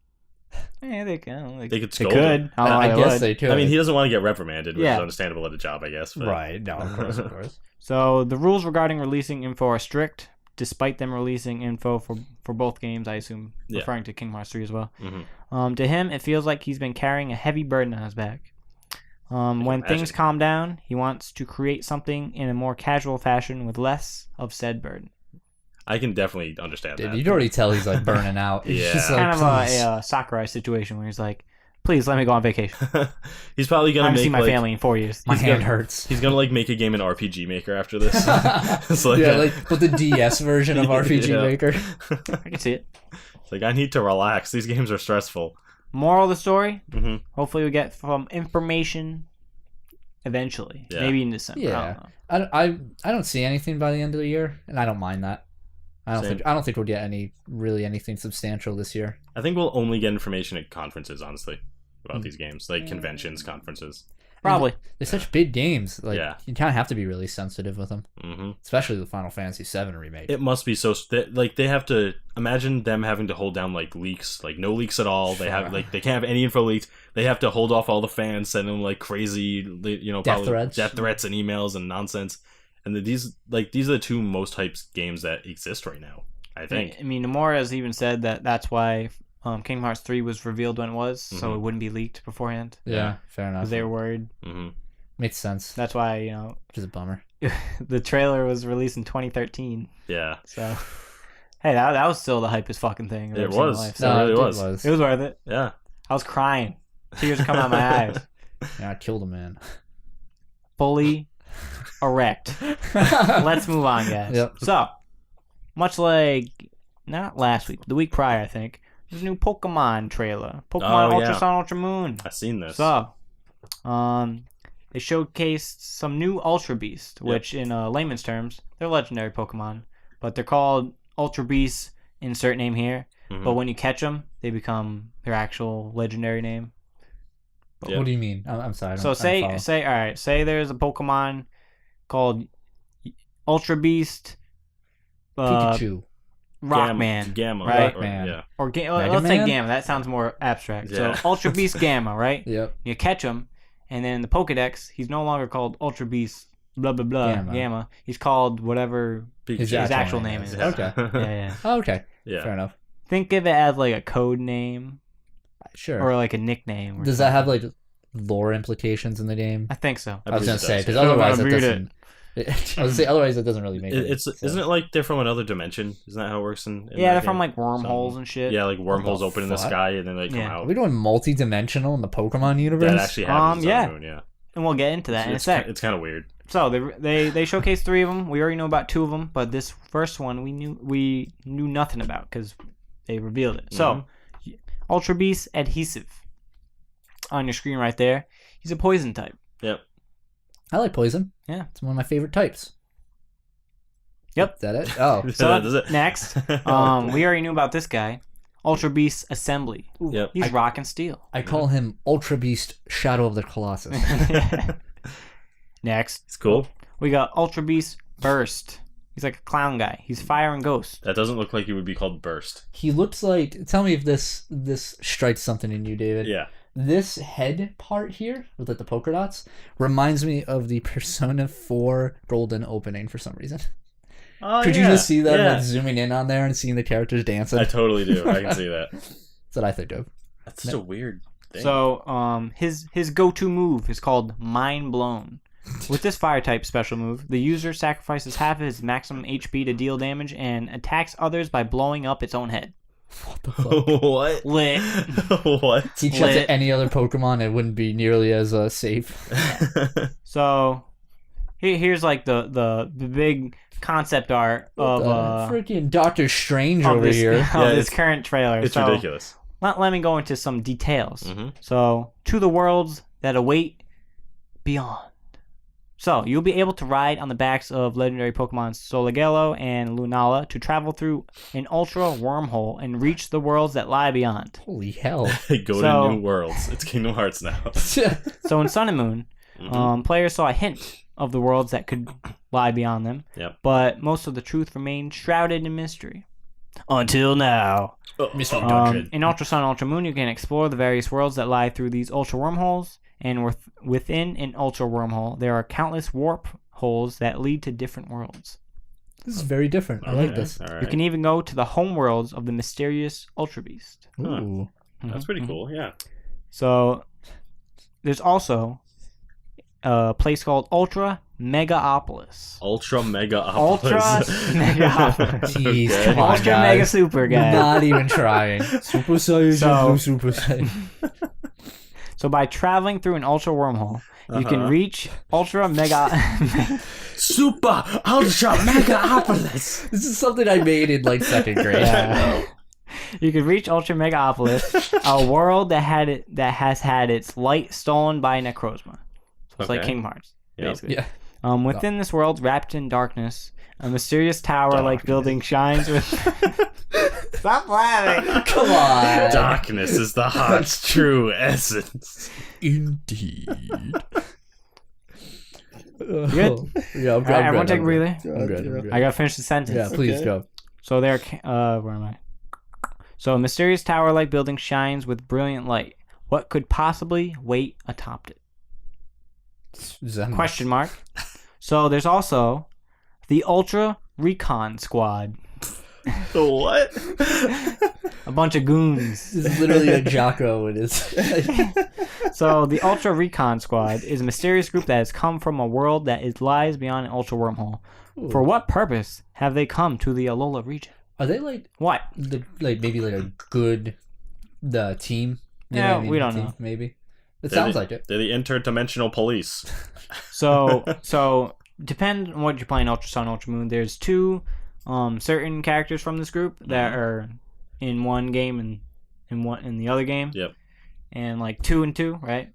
Yeah, they can. they could They scold could. him. I don't know why I they guess would. they could. I mean, he doesn't want to get reprimanded, which Yeah. is understandable at a job, I guess. But... Right? No, of course, of course. So the rules regarding releasing info are strict, despite them releasing info for both games. I assume referring to Kingdom Hearts 3 as well. Mm-hmm. To him, it feels like he's been carrying a heavy burden on his back. When things calm down, he wants to create something in a more casual fashion with less of said burden. I can definitely understand Dude, that. you can already tell he's like burning out. He's Yeah. just like, Kind of "Please." a Sakurai situation where he's like, "Please let me go on vacation. He's probably I gonna haven't make seen my like, family in 4 years." My he's hand gonna- hurts. He's gonna like make a game in RPG Maker after this. It's like, Yeah, but the DS version of RPG Yeah. Maker. I can see it. It's like I need to relax. These games are stressful. Moral of the story: Mm-hmm. hopefully we get some information eventually. Yeah. Maybe in December. Yeah. I don't know. I don't see anything by the end of the year, and I don't mind that. I Same. don't think we'll get anything substantial this year. I think we'll only get information at conferences, honestly, about these games, like conventions, conferences. Probably. They're such big games. Like Yeah. you kind of have to be really sensitive with them, Mm-hmm. especially the Final Fantasy VII remake. It must be so like they have to imagine them having to hold down like leaks, like no leaks at all. They have like they can't have any info leaks. They have to hold off all the fans, send them like crazy, Death threats. death threats and emails and nonsense. And these are the two most hyped games that exist right now. I think. I mean, Nomura has even said that's why Kingdom Hearts 3 was revealed when it was, so it wouldn't be leaked beforehand. Yeah, fair enough. Because they were worried. Mm-hmm. Makes sense. That's why, Which is a bummer. the trailer was released in 2013. Yeah. So, hey, that was still the hypest fucking thing I've It ever seen in was. my life. It So really was. it was worth it. Yeah. I was crying. Tears were coming out my eyes. Yeah, I killed a man. Fully erect. Let's move on, guys. Yep. So, much like, not last week, but the week prior, I think, there's a new Pokemon trailer. Pokemon Oh, Ultra yeah. Sun, Ultra Moon. I've seen this. So, they showcased some new Ultra Beast, which in layman's terms, they're legendary Pokemon, but they're called Ultra Beasts, insert name here. Mhm. But when you catch them, they become their actual legendary name. Yeah. What do you mean? I'm sorry. I don't- So I don't follow. say there's a Pokemon called Ultra Beast, Pikachu. Rockman, Gamma, right? Rockman. Yeah. or Mega let's say Man? Gamma. That sounds more abstract. Yeah. So Ultra Beast Gamma, right? Yep. You catch him, and then in the Pokedex, he's no longer called Ultra Beast blah blah blah Gamma. He's called whatever His actual name is. Yeah. Okay. Yeah. Oh, okay. Yeah. Fair enough. Think of it as like a code name Sure. or like a nickname. Or Does that have something. like lore implications in the game? I think so. I was believe gonna it say does, because yeah. otherwise I'm it gonna doesn't. I was gonna say otherwise it doesn't really make It's sense. isn't it like they're from another dimension? Isn't that how it works in Yeah, that they're from game? like wormholes So- and shit. Yeah, like wormholes the open in the fuck? sky and then they come Yeah. Are out. we doing multi-dimensional in the Pokemon universe? That actually happens on yeah. the moon, yeah. And we'll get into that in a sec. It's kind of weird. So they showcased 3 of them. We already know about 2 of them, but this first one we knew nothing about because they revealed it. So, Ultra Beast Adhesive on your screen right there. He's a poison type. Yep. I like poison. Yeah. It's one of my favorite types. Yep. Is that it? Oh. So Does it? next, we already knew about this guy, Ultra Beast Assembly. Yep. He's rocking steel. I call him Ultra Beast Shadow of the Colossus. Next, It's cool. we got Ultra Beast Burst. He's like a clown guy. He's fire and ghost. That doesn't look like it would be called Burst. He looks like. Tell me if this strikes something in you, David. Yeah. This head part here with like the polka dots reminds me of the Persona 4 golden opening for some reason. Oh, Could you just see that Yeah. like zooming in on there and seeing the characters dancing? I totally do. I can see that. That's what I think of. That's such a weird thing. So, his go-to move is called Mind Blown. With this fire type special move, the user sacrifices half of his maximum HP to deal damage and attacks others by blowing up its own head. What the fuck? What? Lit. What? Teach that to any other Pokemon, it wouldn't be nearly as safe. So, here's like the big concept art of freaking Doctor Strange of over this, here. of this current trailer. It's so, ridiculous. Let me go into some details. Mm-hmm. So, to the worlds that await beyond. So, you'll be able to ride on the backs of legendary Pokemon Solgaleo and Lunala to travel through an ultra wormhole and reach the worlds that lie beyond. Holy hell. Go to new worlds. It's Kingdom Hearts now. So, in Sun and Moon, players saw a hint of the worlds that could lie beyond them, but most of the truth remained shrouded in mystery. Until now. Mystery Dungeon. In Ultra Sun and Ultra Moon, you can explore the various worlds that lie through these ultra wormholes, and within an ultra wormhole, there are countless warp holes that lead to different worlds. This is very different. I like this. All right. You can even go to the home worlds of the mysterious Ultra Beast. Ooh. That's pretty cool, yeah. So, there's also a place called Ultra Megaopolis. Ultra Megaopolis. Ultra Megaopolis. Jeez, Okay. come on, Ultra guys. Mega Super, guys. Not even trying. Super Saiyan, Blue Super Saiyan. So by traveling through an ultra wormhole, you can reach Ultra Mega... Super Ultra Megaopolis. This is something I made in like second grade. Yeah. You can reach Ultra Megaopolis, a world that has had its light stolen by Necrozma. So it's like Kingdom Hearts, basically. Yeah. Within this world, wrapped in darkness, a mysterious tower-like building shines with... Stop laughing! Come on. Darkness is the heart's true essence. Indeed. Good? Yeah, I'm good. Everyone take a breather. I'm good. I gotta finish the sentence. Yeah, please go. So there, where am I? So a mysterious tower-like building shines with brilliant light. What could possibly wait atop it? Question mark. So there's also the Ultra Recon Squad. The what? A bunch of goons. This is literally a Jocko. It is. So the Ultra Recon Squad is a mysterious group that has come from a world that lies beyond an ultra wormhole. Ooh. For what purpose have they come to the Alola region? Are they like what? Maybe like a good team? You yeah, know what I mean? We don't know. Maybe. It sounds like it. They're the interdimensional police. So depend on what you're playing. Ultra Sun, Ultra Moon. There's two certain characters from this group that are in one game and in the other game. Yep. And like 2 and 2, right?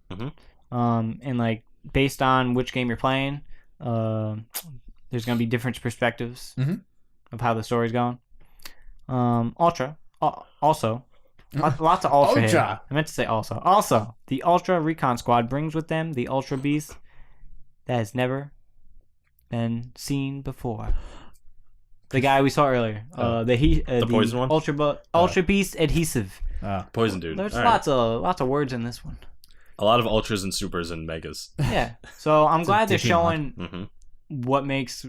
And like based on which game you're playing, there's gonna be different perspectives of how the story's going. Ultra, also, lots of Ultra. Here. I meant to say also. Also, the Ultra Recon Squad brings with them the Ultra Beast that has never been seen before. The guy we saw earlier, the poison one, Ultra Beast adhesive. Poison dude. There's lots of words in this one. A lot of ultras and supers and megas. Yeah. So I'm glad they're showing what makes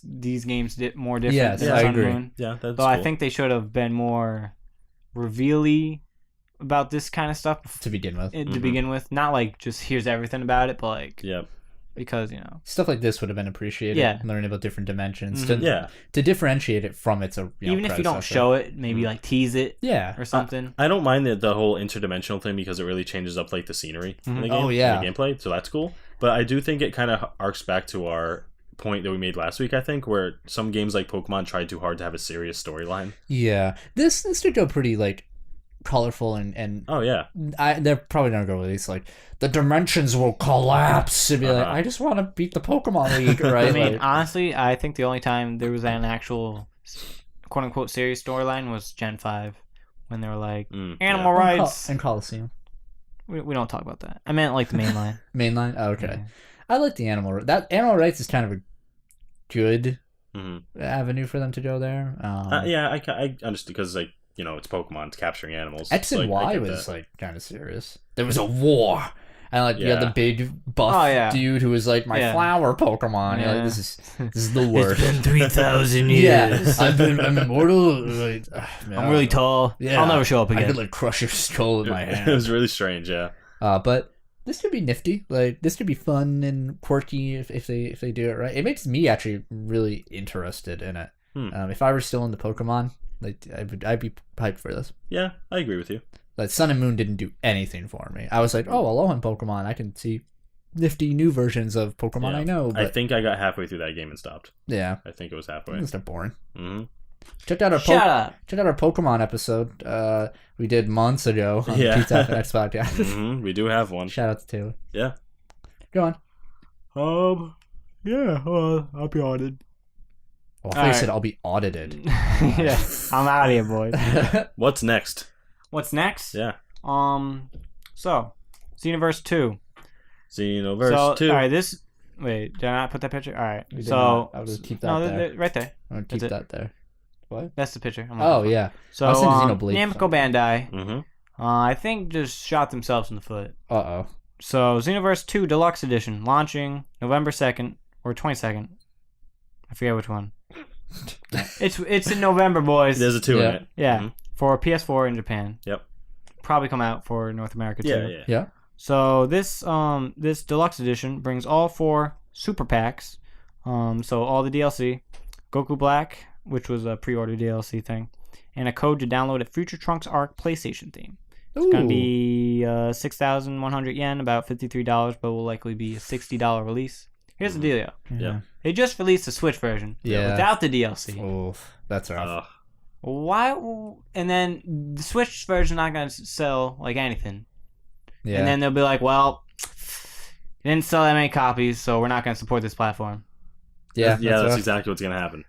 these games more different. Yes, than I Sun agree. And Moon. Yeah, that's Though cool. I think they should have been more reveal-y about this kind of stuff to begin with. Not like just here's everything about it, but like because stuff like this would have been appreciated. Yeah, learning about different dimensions to differentiate it from its even if you don't show it, maybe like tease it, or something. I don't mind the whole interdimensional thing because it really changes up like the scenery in the game, in the gameplay. So that's cool. But I do think it kind of arcs back to our point that we made last week. I think where some games like Pokemon tried too hard to have a serious storyline. Yeah, this did go pretty like colorful and they're probably not gonna release like the dimensions will collapse and be like I just want to beat the Pokemon League, right? I mean, honestly, I think the only time there was an actual quote unquote serious storyline was Gen 5 when they were like animal rights and Coliseum. We don't talk about that. I meant like the main line. Main line? Oh, okay. Yeah. I like the animal rights is kind of a good avenue for them to go there. I understand because like it's Pokemon, it's capturing animals. X and Y was like kind of serious. There was a war, and you had the big buff dude who was like my flower Pokemon. You're like, this is the worst. It's been 3,000 years. I'm immortal. Like, I'm really tall. Yeah, I'll never show up again. I could crush your skull with my hand. It was really strange. Yeah. But this could be nifty. Like this could be fun and quirky if they do it right. It makes me actually really interested in it. If I were still into Pokemon, like I'd be hyped for this. Yeah, I agree with you. Like Sun and Moon didn't do anything for me. I was like, oh, Alolan Pokemon. I can see nifty new versions of Pokemon I know. But I think I got halfway through that game and stopped. Yeah, I think it was halfway. it's not boring. Mm-hmm. Check out our Pokemon episode we did months ago on Keep Tappin X podcast. We do have one. Shout out to Taylor. Yeah. Go on. Yeah, I'll be audited. Oh, I thought you said I'll be audited. Yeah, I'm out of here, boys. What's next? What's next? Yeah. So, Xenoverse 2. Xenoverse 2. All right, wait, did I not put that picture? All right, I would keep that there. right there. I would keep that there. What? That's the picture. Yeah. So, I was thinking Xenoblade. Namco Bandai, Mm-hmm. I think just shot themselves in the foot. Uh-oh. So, Xenoverse 2 Deluxe Edition, launching November 2nd or 22nd. I forget which one. It's in November, boys. There's a 2 in it. Yeah, Mm-hmm. for PS4 in Japan. Yep. Probably come out for North America too. Yeah. So this deluxe edition brings all 4 super packs. So all the DLC, Goku Black, which was a pre-order DLC thing, and a code to download a Future Trunks Arc PlayStation theme. It's gonna be 6,100 yen, about $53, but will likely be a $60 release. Here's the deal. Yeah. They just released the Switch version without the DLC. Oof, that's rough. Why? And then the Switch version not gonna sell like anything. Yeah. And then they'll be like, "Well, it didn't sell that many copies, so we're not gonna support this platform." Yeah. That's exactly what's gonna happen.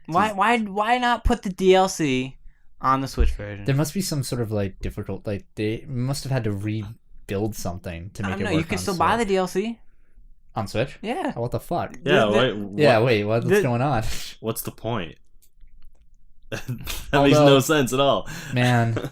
Why not put the DLC on the Switch version? There must be some sort of like difficult. Like they must have had to rebuild something to make it work. You can still buy the DLC on Switch. Yeah. Oh, what the fuck? Yeah. Wait. What's going on? What's the point? That makes no sense at all. Man,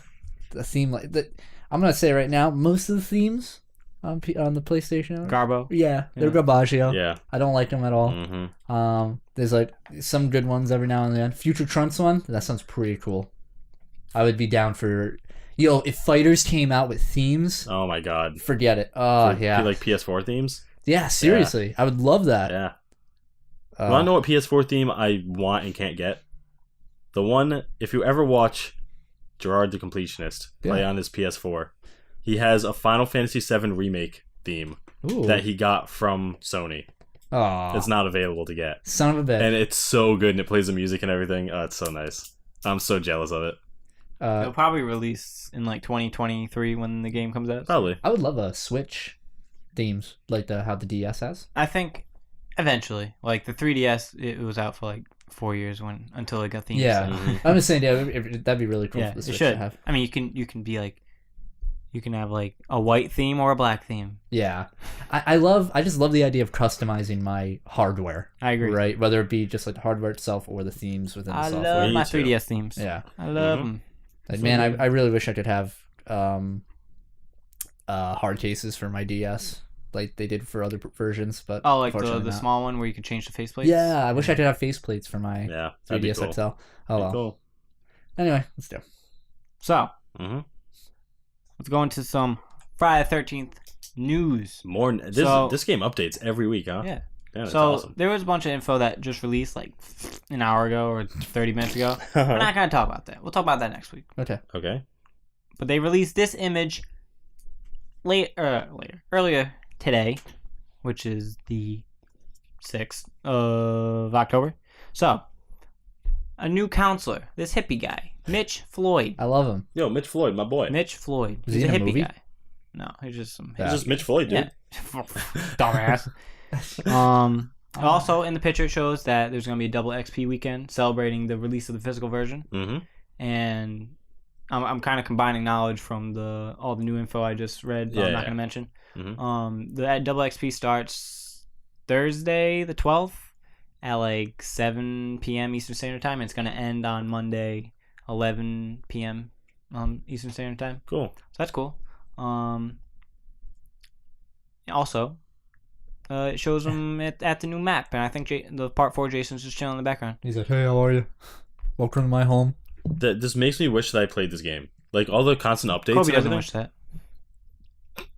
the theme I'm gonna say right now, most of the themes on the PlayStation Garbo. Yeah, they're garbaggio. Yeah. I don't like them at all. Mm-hmm. There's like some good ones every now and then. Future Trunks one, that sounds pretty cool. I would be down for if fighters came out with themes. Oh my god. Forget it. Oh yeah. Like PS4 themes? Yeah, seriously. Yeah. I would love that. Yeah. Wanna know what PS4 theme I want and can't get? The one, if you ever watch Gerard the Completionist play on his PS4, he has a Final Fantasy VII Remake theme that he got from Sony. Oh, it's not available to get. Son of a bitch. And it's so good, and it plays the music and everything. Oh, it's so nice. I'm so jealous of it. It'll probably release in like 2023 when the game comes out. Probably. I would love a Switch themes like how the DS has. I think eventually, like the 3DS, it was out for like 4 years until it got themes. Yeah, I'm just saying, that'd be really cool. Yeah, for the it Switch should. To have. I mean, you can be like, you can have like a white theme or a black theme. Yeah, I just love the idea of customizing my hardware. I agree. Right, whether it be just like the hardware itself or the themes within the software. I love my 3DS themes. Yeah, I love them. Like, man, I really wish I could have hard cases for my DS. Like they did for other versions, but like the small one where you can change the faceplates. Yeah, I wish I could have faceplates for my 3DS cool. XL. Oh well. Cool. Anyway, let's do. So, let's go into some Friday the 13th news. More. This game updates every week, huh? Yeah. That's so awesome. There was a bunch of info that just released like an hour ago or 30 minutes ago. We're not gonna talk about that. We'll talk about that next week. Okay. But they released this image earlier today, which is the 6th of October. So, a new counselor, this hippie guy, Mitch Floyd. I love him. Yo, Mitch Floyd, my boy. Mitch Floyd. He's a in a hippie movie? guy. No, he's just some. He's just Mitch Floyd, dude. Yeah. Dumbass. Also, in the picture, it shows that there's going to be a double XP weekend celebrating the release of the physical version. Mm-hmm. And I'm kind of combining knowledge from all the new info I just read. But I'm not going to mention. Mm-hmm. The double XP starts Thursday the 12th at like 7 p.m. Eastern Standard Time. And it's going to end on Monday 11 p.m. Eastern Standard Time. Cool. So that's cool. Also, it shows them at the new map, and I think the part 4 Jason's just chilling in the background. He's like, "Hey, how are you? Welcome to my home." This makes me wish that I played this game. Like all the constant updates. Kobe doesn't wish that.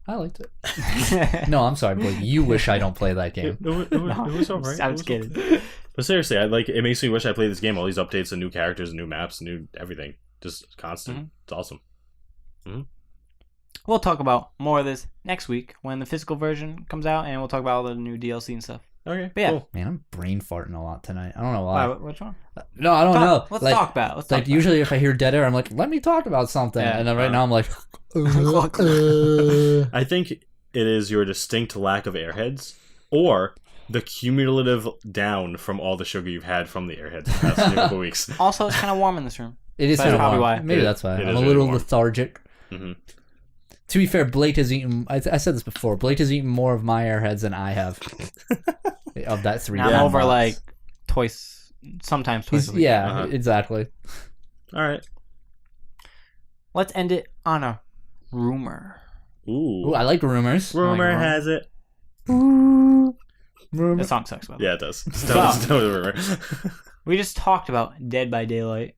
I liked it. No, I'm sorry, Blake. You wish I don't play that game. It was alright. I'm just kidding. But seriously, it makes me wish I played this game. All these updates and new characters, new maps, new everything, just constant. Mm-hmm. It's awesome. Mm-hmm. We'll talk about more of this next week when the physical version comes out, and we'll talk about all the new DLC and stuff. Okay, but yeah. Cool. Man, I'm brain farting a lot tonight. I don't know why. Which one? No, I don't know. Let's talk about it. Like usually if I hear dead air, I'm like, let me talk about something. Yeah. And then right now I'm like, I think it is your distinct lack of airheads or the cumulative down from all the sugar you've had from the airheads the past couple weeks. Also, it's kind of warm in this room. it is That's kind of probably warm. why. Maybe that's why. It I'm is a really little warm. lethargic. Mm-hmm. To be fair, Blake has eaten. I said this before. Blake has eaten more of my airheads than I have of that 3. Now I'm over like twice, sometimes twice a week. Yeah, exactly. All right. Let's end it on a rumor. Ooh. Ooh, I like rumors. Rumor has it. The song sucks, by the way. Yeah, it does. It's totally rumor. We just talked about Dead by Daylight.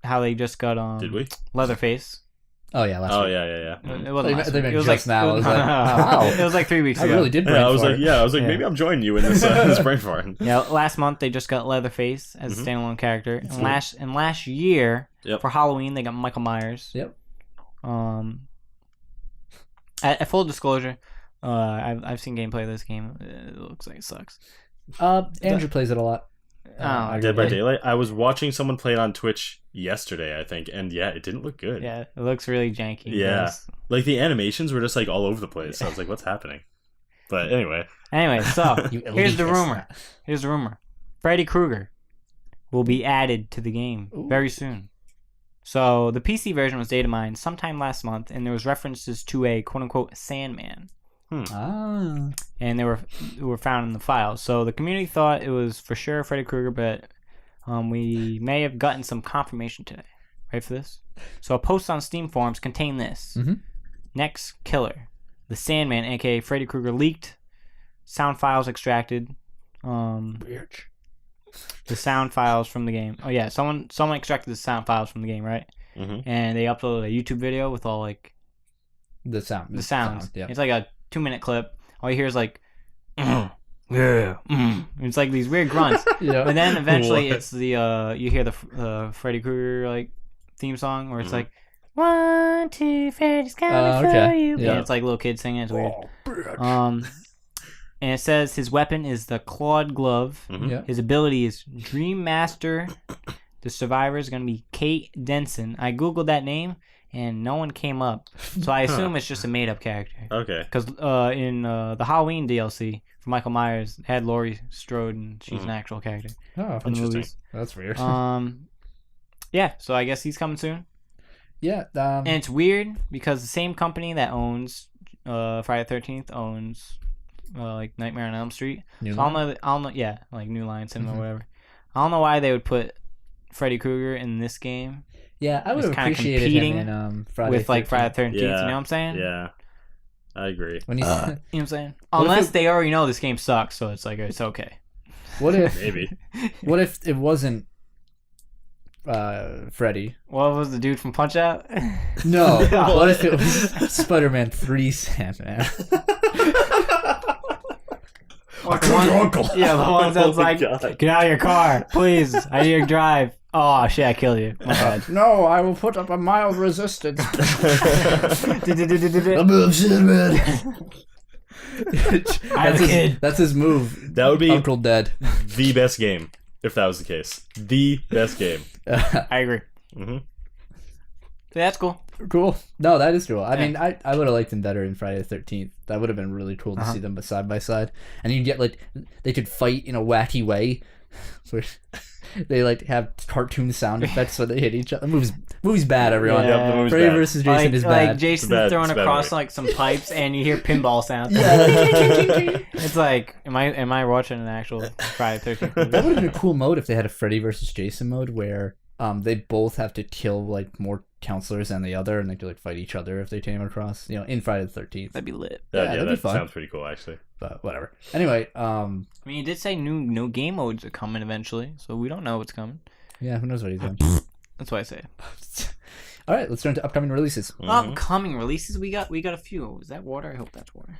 How they just got Did we? Leatherface. Oh yeah, last week. Yeah. It wasn't last They week. meant It was just like now. I was like, wow. It was like 3 weeks I ago. really did brain Yeah, I was fart. like, maybe I'm joining you in this this brain fart. Yeah, last month they just got Leatherface as a standalone character. And last year for Halloween they got Michael Myers. Yep. At full disclosure, I've seen gameplay of this game. It looks like it sucks. Andrew plays it a lot. Dead by Daylight. I was watching someone play it on Twitch yesterday, I think, and yeah, it didn't look good. Yeah, it looks really janky. Yeah, like the animations were just like all over the place. I was like, "What's happening?" But anyway, so You here's the elitist. rumor. Here's the rumor. Freddy Krueger will be added to the game very soon. So the PC version was data mined sometime last month, and there was references to a quote unquote Sandman. Ah. And they were found in the files. So the community thought it was for sure Freddy Krueger, but we may have gotten some confirmation today. Ready for this? So a post on Steam forums contained this. Mm-hmm. Next killer, the Sandman, aka Freddy Krueger, leaked. Sound files extracted. Weird. The sound files from the game. Oh yeah, someone extracted the sound files from the game, right? Mm-hmm. And they uploaded a YouTube video with all like The sounds. sound. Yeah. It's like a 2-minute clip. All you hear is like, It's like these weird grunts. Yeah. But then eventually it's the you hear the Freddy Krueger like theme song where it's like 1, 2, Freddy's coming for you. Yeah. And it's like little kids singing. It's weird. Oh, bitch. And it says his weapon is the clawed glove. Mm-hmm. Yeah. His ability is Dream Master. The survivor is going to be Kate Denson. I googled that name and no one came up, so I assume it's just a made-up character. Okay. Because in the Halloween DLC for Michael Myers, it had Laurie Strode and she's an actual character Oh, from the interesting. movies. that's weird. Yeah. So I guess he's coming soon. Yeah. And it's weird because the same company that owns Friday the 13th owns like Nightmare on Elm Street. New So Line? I'll know, yeah, like New Line Cinema or whatever. I don't know why they would put Freddy Krueger in this game Yeah, I would have It's kinda appreciated competing him in Friday with like 13th. Friday the 13th. You know Yeah. what I'm saying? Yeah. I agree. When he's, You know what I'm saying? What if Unless it- they already know this game sucks, so it's like it's okay. what if Maybe. what if it wasn't Freddy? What was the dude from Punch Out? No. What if it was Spider-Man 3 Sandman? Like the one- uncle. Yeah, the ones that's Oh my like, God. get out of your car, please. I need to drive. Oh shit, I killed you. My bad. No, I will put up a mild resistance. I'm a kid. That's his move. That would be Uncle Dead. the best game if that was the case. The best game. I agree. Mm-hmm. So that's cool. Cool. No, that is cool. I Yeah. mean, I would have liked him better in Friday the 13th. That would have been really cool to see them side by side. And you get like, they could fight in a wacky way. Where they like have cartoon sound effects when they hit each other. The movie's bad, everyone. Yeah. Yep, the movie's Freddy bad. vs. Jason Like, is like bad. Jason's It's throwing a bad across movie. like some pipes, and you hear pinball sounds. Yeah. It's like, am I watching an actual Friday the 13th movie? That would have been a cool mode if they had a Freddy vs. Jason mode where they both have to kill like more counselors than the other, and they could like fight each other if they came across, in Friday the 13th. That'd be lit. Yeah, Yeah, that'd be that fun. sounds pretty cool, actually. But whatever. Anyway, I mean, you did say new game modes are coming eventually, so we don't know what's coming. yeah, who knows what he's doing. That's why I say it. All right, let's turn to upcoming releases. Upcoming releases, we got a few. Is that water? I hope that's water.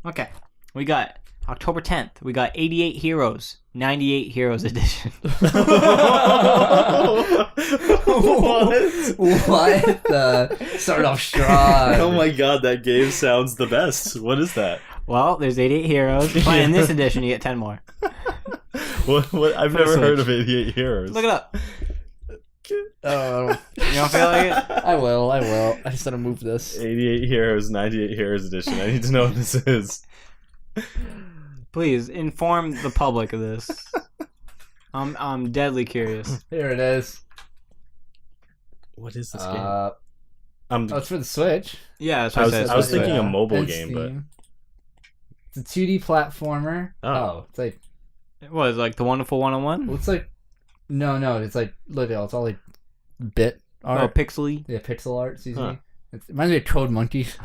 Okay, we got October 10th. We got 88 Heroes, 98 Heroes Edition. What? What the? Start off strong. Oh my god, that game sounds the best. What is that? Well, there's 88 Heroes, but in this edition, you get 10 more. What? I've never heard of 88 Heroes. Look it up. Oh, You don't feel like it? I will. I just gotta move this. 88 Heroes, 98 Heroes Edition. I need to know what this is. Please inform the public of this. I'm deadly curious. Here it is. What is this game? It's for the Switch. Yeah, that's I what was, it I was says. thinking a mobile And game, Steam. It's a 2D platformer. Oh. It's like What, is it like the Wonderful 101? it's like no, it's like look, it's all like bit art. Oh, pixely. Yeah, pixel art. Excuse Huh. me. It reminds me of Code Monkeys.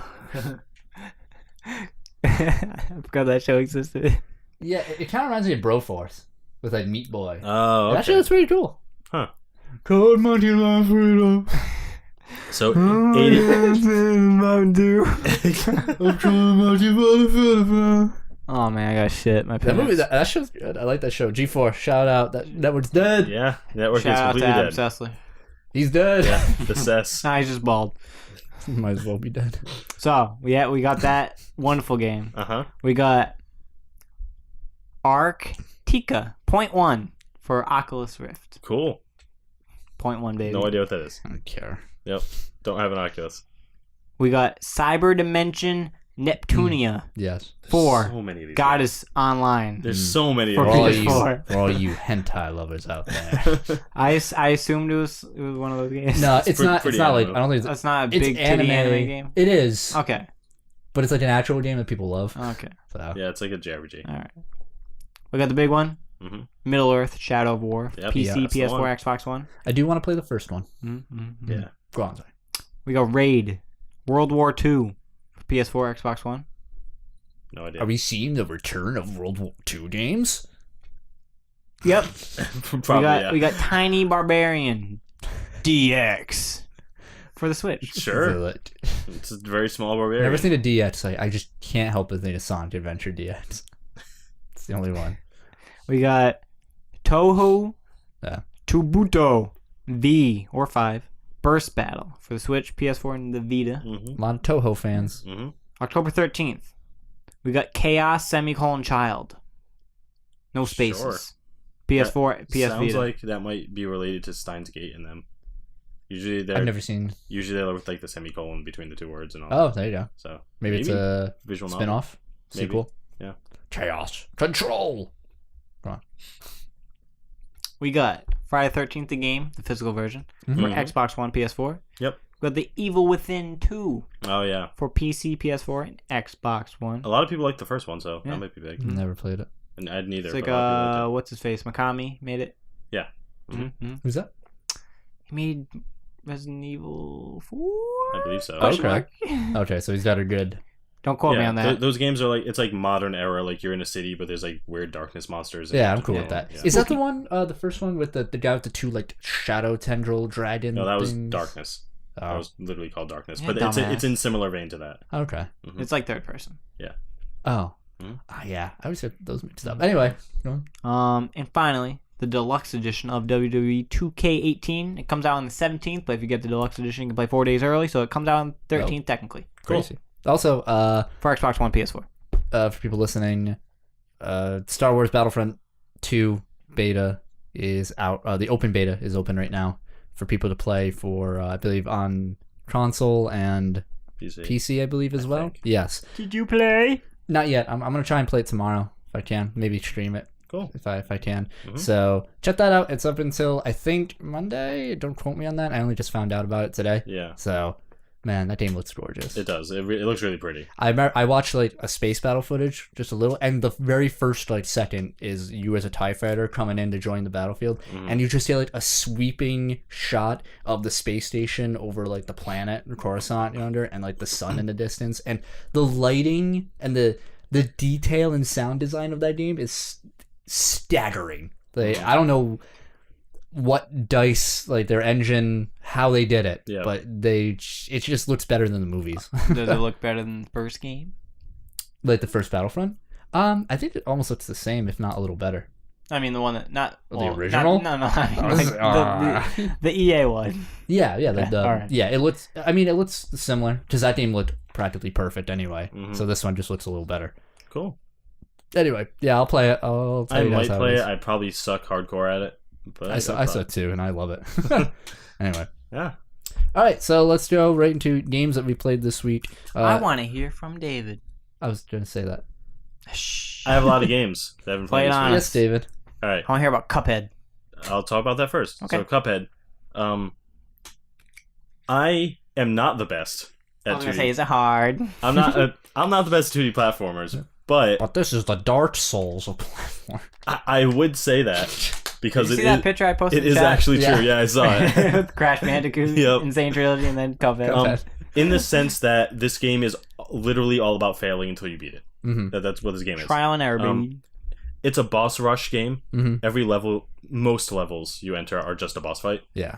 I forgot that show existed. Yeah, it kind of reminds me of Broforce with like Meat Boy. but oh, Actually, okay. that's pretty cool. Huh. Code Monkey Love Freedom. So 80. Mountain Dew. I'm trying to Oh man, I got shit. My That movie, parents. that show's good. I like that show. G4, shout out. That network's dead. Yeah, network is Shout out to completely Adam dead. Sessler. He's dead. Yeah, the cess. Nah, he's just bald. Might as well be dead. So we got that wonderful game. Uh-huh. We got Arctica 0.1 for Oculus Rift. Cool. 0.1 baby. No idea what that is. I don't care. Yep. Don't have an Oculus. We got Cyber Dimension Neptunia Yes. for So many of these. Goddess Online. There's so many For For of all, these. you, PS4. for all you hentai lovers out there. I assumed it was one of those games. No, it's not. It's pretty not like anime. I don't think it's. That's not a It's big anime. titty anime game. It is, Okay. but it's like an actual game that people love. Okay. So Yeah, it's like a JRPG. All right. We got the big one. Mm-hmm. Middle Earth: Shadow of War. Yep. PC, Yeah, that's the PS4, one. Xbox One. I do want to play the first one. Mm-hmm. Yeah. Go on, sorry. We got Raid: World War II. PS4, Xbox One. No idea. Are we seeing the return of World War II games? Yep. Probably, we got Tiny Barbarian DX for the Switch. Sure. Feel it. It's a very small I've barbarian. never seen a DX. Like, I just can't help but think of Sonic Adventure DX. It's the only one. We got Toho Yeah. Tubuto V or 5 Burst Battle for the Switch, PS4, and the Vita. Mm-hmm. A lot of Toho fans. Mm-hmm. October 13th. We got Chaos Child. No spaces. Sure. PS4, PS Sounds Vita. like that might be related to Steins Gate in them. Usually I've they're never seen. they're with like the semicolon between the two words and all. Oh, there you go. So Maybe it's a visual novel. spin-off Maybe. sequel. Yeah. Chaos Control. We got Friday the 13th, the game, the physical version, Mhm. for Mhm. Xbox One, PS4. Yep. We got The Evil Within 2 Oh yeah. for PC, PS4, and Xbox One. A lot of people like the first one, so Yeah. that might be big. Never played it. And I'd neither. It's like, but a lot of people liked what's his face? Mikami made it. Yeah. Mm-hmm. Who's that? He made Resident Evil 4? I believe so. Okay. Okay, so he's got a good. Don't quote me on that. Those games are like, it's like modern era, like you're in a city, but there's like weird darkness monsters. and Yeah, you I'm have to cool go- with that. yeah. Is that the one? The first one with the guy with the two like shadow tendril dragon. No, that was things? Darkness. That Oh, was literally called Darkness, Yeah, but dumbass. it's in similar vein to that. okay. It's like third person. Oh, Hmm? yeah. I always get those mixed up. Anyway, go on. And finally, the deluxe edition of WWE 2K18. It comes out on the 17th, but if you get the deluxe edition, you can play 4 days early, so it comes out on 13th technically. Cool. Crazy. Also, For Xbox One, PS4. for people listening, Star Wars Battlefront 2 beta is out. The open beta is open right now for people to play for, I believe, on console and PC, I believe, as well. think. Yes. Did you play? Not yet. I'm going to try and play it tomorrow if I can. Maybe stream it. Cool. If I can. Mhm. So check that out. It's up until, I think, Monday. Don't quote me on that. I only just found out about it today. Yeah, So, man, that game looks gorgeous. it does. It looks really pretty. I watched like a space battle footage, just a little, and the very first like second is you as a TIE fighter coming in to join the battlefield, Mhm. and you just see like a sweeping shot of the space station over like the planet Coruscant yonder, and like the sun in the distance, and the lighting and the detail and sound design of that game is staggering. I don't know what DICE, like their engine, how they did it. Yeah. But it just looks better than the movies. Does it look better than the first game? Like the first Battlefront? I think it almost looks the same, if not a little better. I mean, the one that the original? No. I mean, the EA one. Yeah. Alright. Yeah. It looks similar because that game looked practically perfect anyway. Mhm. So this one just looks a little better. Cool. Anyway, yeah, I'll play it. I might play it. I probably suck hardcore at it, but I saw it too, and I love it. Anyway. Yeah. All right, so let's go right into games that we played this week. I want to hear from David. I was going to say that. Shh. I have a lot of games that I haven't Play played it this on. week. Yes, David. All right. I want to hear about Cuphead. I'll talk about that first. Okay. So Cuphead. I am not the best I at was gonna 2D. say, is it hard? I'm not the best 2D platformers, but But this is the Dark Souls of platform. I would say that because Did you it see that is, picture I posted? it in is chat? actually Yeah. true. Yeah, I saw it. With Crash Bandicoot, Yep. Insane Trilogy, and then Cuphead. In the sense that this game is literally all about failing until you beat it. Mm-hmm. That's what this game is. Trial and error, baby. It's a boss rush game. Mm-hmm. Every level, most levels you enter are just a boss fight. Yeah.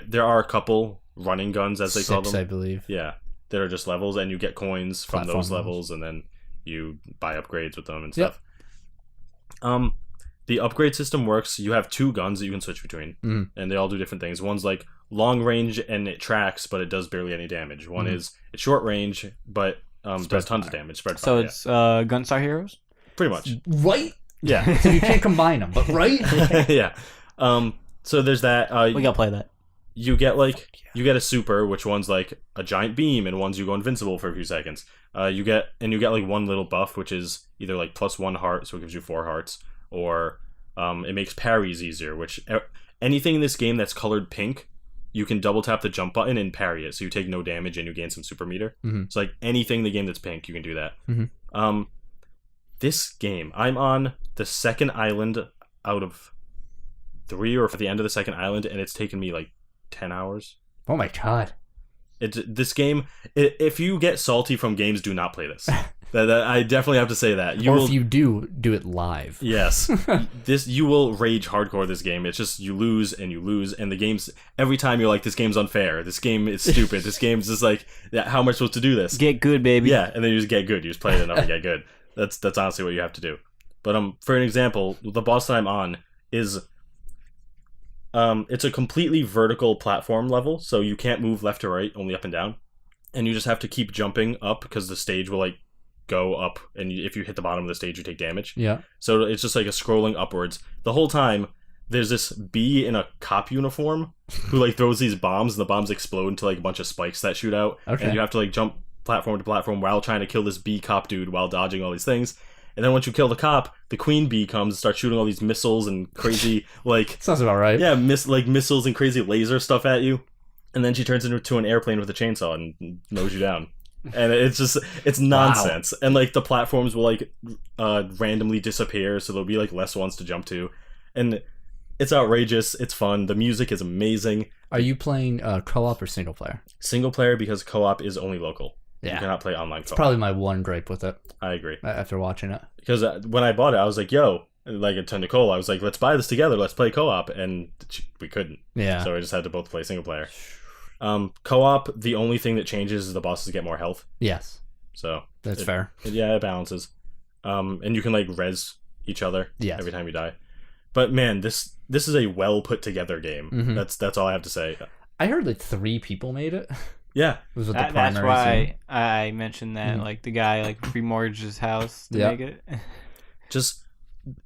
There are a couple running guns, as they call Six, them. I believe. Yeah, that are just levels, and you get coins from Platform those levels, and then you buy upgrades with them and stuff. The upgrade system works. You have 2 guns that you can switch between, and they all do different things. One's like long range, and it tracks, but it does barely any damage. One is it's short range, but does tons of damage. Spread So fire, it's Gunstar Heroes? pretty much. Right? Yeah, So you can't combine them, but right? yeah. So there's that. We gotta play that. You get a super, which one's like a giant beam, and one's you go invincible for a few seconds. You get like one little buff, which is either like +1 heart, so it gives you 4 hearts, or it makes parries easier. Which anything in this game that's colored pink, you can double tap the jump button and parry it, so you take no damage and you gain some super meter. Mm-hmm. So like anything in the game that's pink, you can do that. Mm-hmm. This game, I'm on the second island out of 3, or for the end of the second island, and it's taken me like 10 hours. Oh my god. This game, if you get salty from games, do not play this. I definitely have to say that. If you do it live. Yes. You will rage hardcore this game. It's just you lose, and the game's every time you're like, this game's unfair. This game is stupid. This game's just like, how am I supposed to do this? Get good, baby. Yeah, and then you just get good. You just play it enough and get good. That's honestly what you have to do. But for an example, the boss that I'm on is it's a completely vertical platform level, so you can't move left or right, only up and down. And you just have to keep jumping up because the stage will like go up, and if you hit the bottom of the stage, you take damage. Yeah. So it's just like a scrolling upwards. The whole time, there's this bee in a cop uniform who like throws these bombs, and the bombs explode into like a bunch of spikes that shoot out. Okay. And you have to like jump platform to platform while trying to kill this bee cop dude while dodging all these things. And then once you kill the cop, the queen bee comes and starts shooting all these missiles and crazy like Sounds about right. yeah, missiles and crazy laser stuff at you. And then she turns into an airplane with a chainsaw and mows you down. And it's nonsense. Wow. And like the platforms will like randomly disappear, so there'll be like less ones to jump to. And it's outrageous. It's fun. The music is amazing. Are you playing co-op or single player? Single player, because co-op is only local. Yeah. You cannot play online co-op. It's probably my one gripe with it. I agree. After watching it. Because when I bought it, I was like, yo, like to Nicole, I was like, let's buy this together. Let's play co-op. And we couldn't. Yeah. So we just had to both play single player. Co-op, the only thing that changes is the bosses get more health. Yes. So that's fair. It balances. And you can like res each other every time you die. But man, this is a well put together game. Mm-hmm. That's all I have to say. I heard like 3 people made it. Yeah. It was with That's why I mentioned that like the guy like remortgaged his house to make it. Just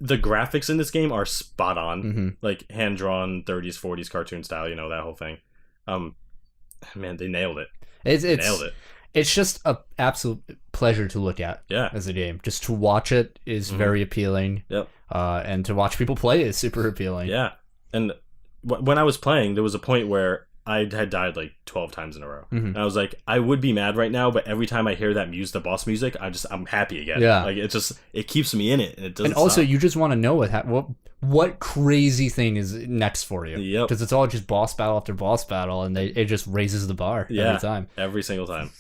the graphics in this game are spot on. Mm-hmm. Like hand drawn 30s, 40s cartoon style, that whole thing. Man, they nailed it. Nailed it. It's just an absolute pleasure to look at as a game. Just to watch it is very appealing. Yep. And to watch people play is super appealing. Yeah. And when I was playing, there was a point where I had died like 12 times in a row. Mm-hmm. And I was like, I would be mad right now, but every time I hear that the boss music, I'm happy again. Yeah. Like it keeps me in it, and it doesn't. And also, stop. you just want to know what crazy thing is next for you. Yep. Because it's all just boss battle after boss battle, and it just raises the bar every time. Every single time.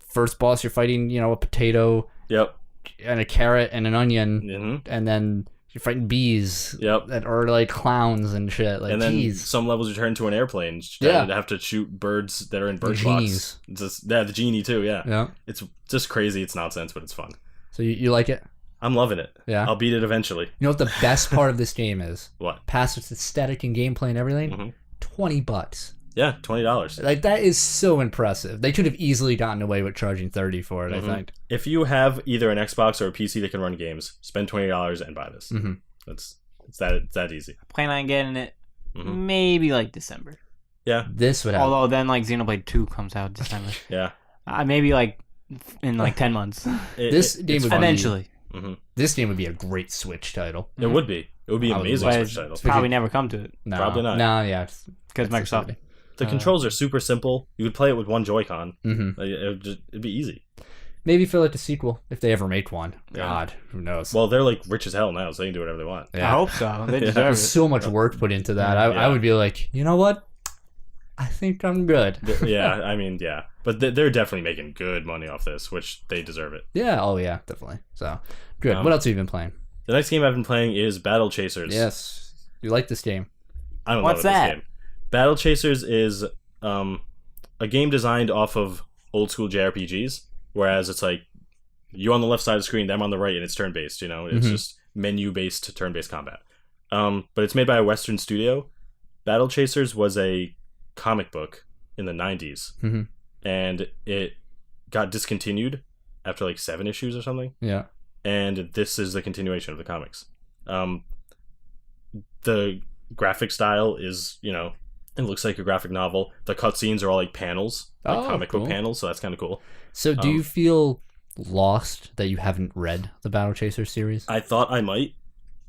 First boss, you're fighting, a potato. Yep. And a carrot and an onion, Mm-hmm. and then You're fighting bees. Yep. That are like clowns and shit. Like, and then geez. some levels you turn into an airplane. Yeah. You have to shoot birds that are in bird genies. box. The genie too. Yeah. Yeah. It's just crazy. It's nonsense, but it's fun. So you like it? I'm loving it. Yeah. I'll beat it eventually. You know what the best part of this game is? What? Past its aesthetic and gameplay and everything? Mm-hmm. $20. Yeah, $20. Like, that is so impressive. They could have easily gotten away with charging $30 for it, I think. If you have either an Xbox or a PC that can run games, spend $20 and buy this. Mm-hmm. It's that easy. Plan on getting it maybe like December. Yeah. This would have... Although then like Xenoblade 2 comes out December. Yeah. Maybe like in like 10 months. This game would eventually. This game would be a great Switch title. It would be. It would be an amazing But Switch title. it's probably never come to it. No, Probably not. No, yeah. Because Microsoft. The controls are super simple. You could play it with one Joy-Con. Mm-hmm. Like, it'd be easy. Maybe for like a sequel, if they ever make one. God, who knows? Well, they're like rich as hell now, so they can do whatever they want. I hope so. They deserve There's it. so much work put into that. I would be like, you know what? I think I'm good. Yeah, I mean, yeah. But they're definitely making good money off this, which they deserve it. Yeah, oh yeah, definitely. So, good. What else have you been playing? The next game I've been playing is Battle Chasers. Yes. You like this game? I'm in love What's with that? this game. Battle Chasers is a game designed off of old school JRPGs, whereas it's like you on the left side of the screen, them on the right, and it's turn-based, you know? It's just menu-based, turn-based combat. But it's made by a Western studio. Battle Chasers was a comic book in the 90s, and it got discontinued after like 7 issues or something. Yeah. And this is the continuation of the comics. The graphic style is, you know, it looks like a graphic novel. The cutscenes are all like panels, like comic book panels, so that's kind of cool. So do you feel lost that you haven't read the Battle Chaser series? I thought I might,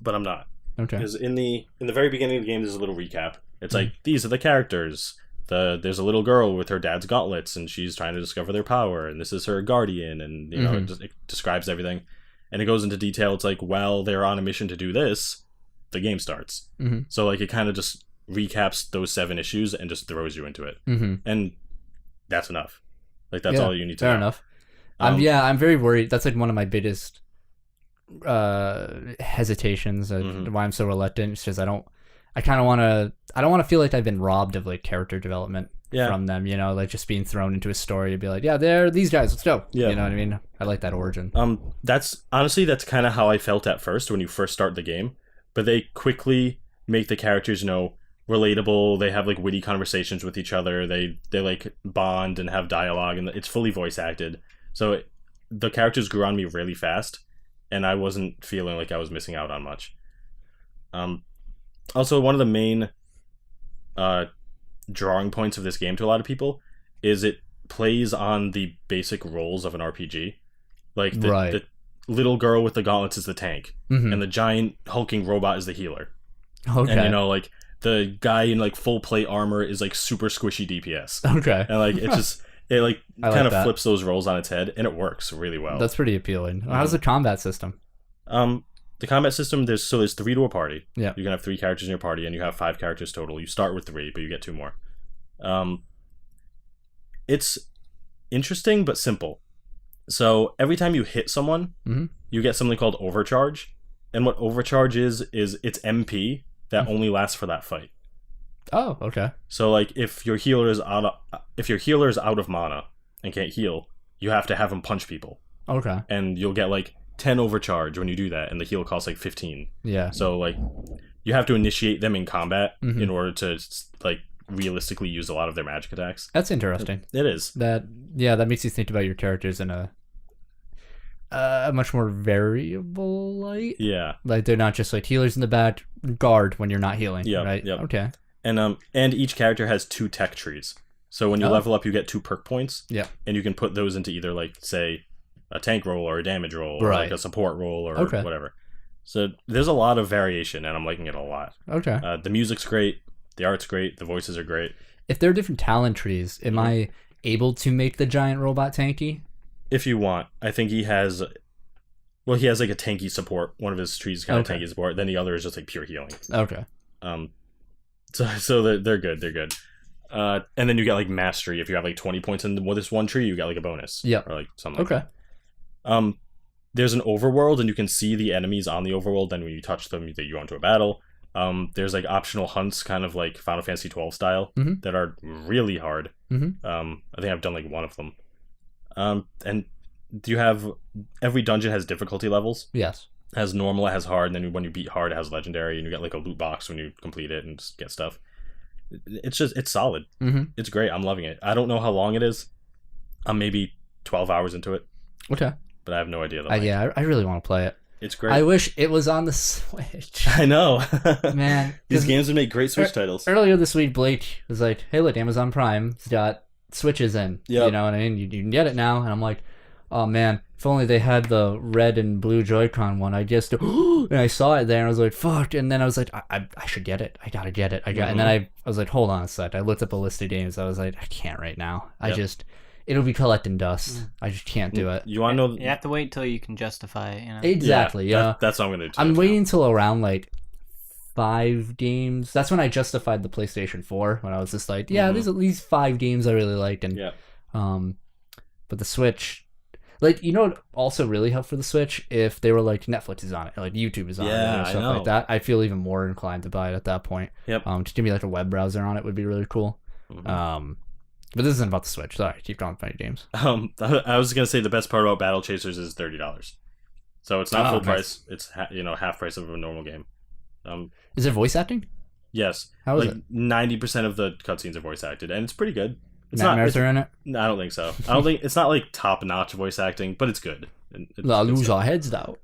but I'm not. Okay. Because in the very beginning of the game, there's a little recap. It's like, these are the characters. There's a little girl with her dad's gauntlets, and she's trying to discover their power, and this is her guardian, and you know, it describes everything. And it goes into detail. It's like, while they're on a mission to do this, the game starts. So like, it kind of just recaps those 7 issues and just throws you into it. And that's enough. Like, that's all you need to know. Fair enough. I'm very worried. That's like one of my biggest hesitations and why I'm so reluctant. It's just I don't want to feel like I've been robbed of like character development from them, you know, like just being thrown into a story to be like, yeah, they're these guys, let's go. You know what I mean? I like that origin. That's kind of how I felt at first when you first start the game, but they quickly make the characters, you know, relatable. They have like witty conversations with each other. They like bond and have dialogue, and it's fully voice acted. So the characters grew on me really fast, and I wasn't feeling like I was missing out on much. Also, one of the main drawing points of this game to a lot of people is it plays on the basic roles of an RPG. Like the little girl with the gauntlets is the tank, and the giant hulking robot is the healer. Okay. And you know, like the guy in like full plate armor is like super squishy DPS. Okay. And like it's just it like kind of flips those roles on its head, and it works really well. That's pretty appealing. How's the combat system? The combat system, there's 3 to a party. Yeah. You can have 3 characters in your party, and you have 5 characters total. You start with 3, but you get 2 more. It's interesting but simple. So every time you hit someone, you get something called overcharge. And what overcharge is it's MP that only lasts for that fight. Oh, okay. So like if your healer is out of mana and can't heal, you have to have him punch people. Okay. And you'll get like 10 overcharge when you do that, and the heal costs like 15. Yeah. So like you have to initiate them in combat in order to like realistically use a lot of their magic attacks. That's interesting. It is. That makes you think about your characters in a much more variable light. Yeah. Like they're not just like healers in the back, guard when you're not healing. Yeah. Right. Yep. Okay. And each character has 2 tech trees. So when you level up, you get 2 perk points. Yeah. And you can put those into either like say a tank roll or a damage roll or like a support roll or whatever. So there's a lot of variation, and I'm liking it a lot. Okay. The music's great, the art's great, the voices are great. If there are different talent trees, am I able to make the giant robot tanky? If you want. I think he has like a tanky support. One of his trees is kind of tanky support, then the other is just like pure healing. Okay. So they're good. They're good. And then you get like mastery. If you have like 20 points in this one tree, you get like a bonus. Yeah. Or like something like that. there's an overworld, and you can see the enemies on the overworld. Then when you touch them, you go into a battle. There's like optional hunts, kind of like Final Fantasy 12 style, that are really hard. I think I've done like one of them. And you have every dungeon has difficulty levels. Yes. It has normal, it has hard, and then when you beat hard, it has legendary, and you get like a loot box when you complete it and just get stuff. It's solid. It's great. I'm loving it. I don't know how long it is. I'm maybe 12 hours into it. Okay. But I have no idea. Yeah, I really want to play it. It's great. I wish it was on the Switch. I know. Man. These games would make great Switch titles. Earlier this week, Blake was like, hey, look, Amazon Prime's got Switches in. Yep. You know what I mean? You can get it now. And I'm like, oh, man, if only they had the red and blue Joy-Con one. I just, and I saw it there, and I was like, fuck. And then I was like, I should get it. I gotta get it. And then I was like, hold on a sec. I looked up a list of games. I was like, I can't right now. It'll be collecting dust. I just can't do it. You want to know? You have to wait until you can justify it. You know? Exactly. Yeah. That's what I'm going to do. I'm waiting until around like 5 games. That's when I justified the PlayStation 4. When I was just like, there's at least 5 games I really liked. And but the Switch, like, you know, what also really helped for the Switch if they were like Netflix is on it, or like YouTube is on it, or stuff like that. I feel even more inclined to buy it at that point. Yep. Just give me like a web browser on it would be really cool. But this isn't about the Switch. Sorry, keep going with my games. I was gonna say the best part about Battle Chasers is $30, so it's not full price. It's half price of a normal game. Is it voice acting? Yes. How is it? 90% of the cutscenes are voice acted, and it's pretty good. It's Nightmares are in it? No, I don't think so. I don't think it's not like top notch voice acting, but it's good. Lose our heads though.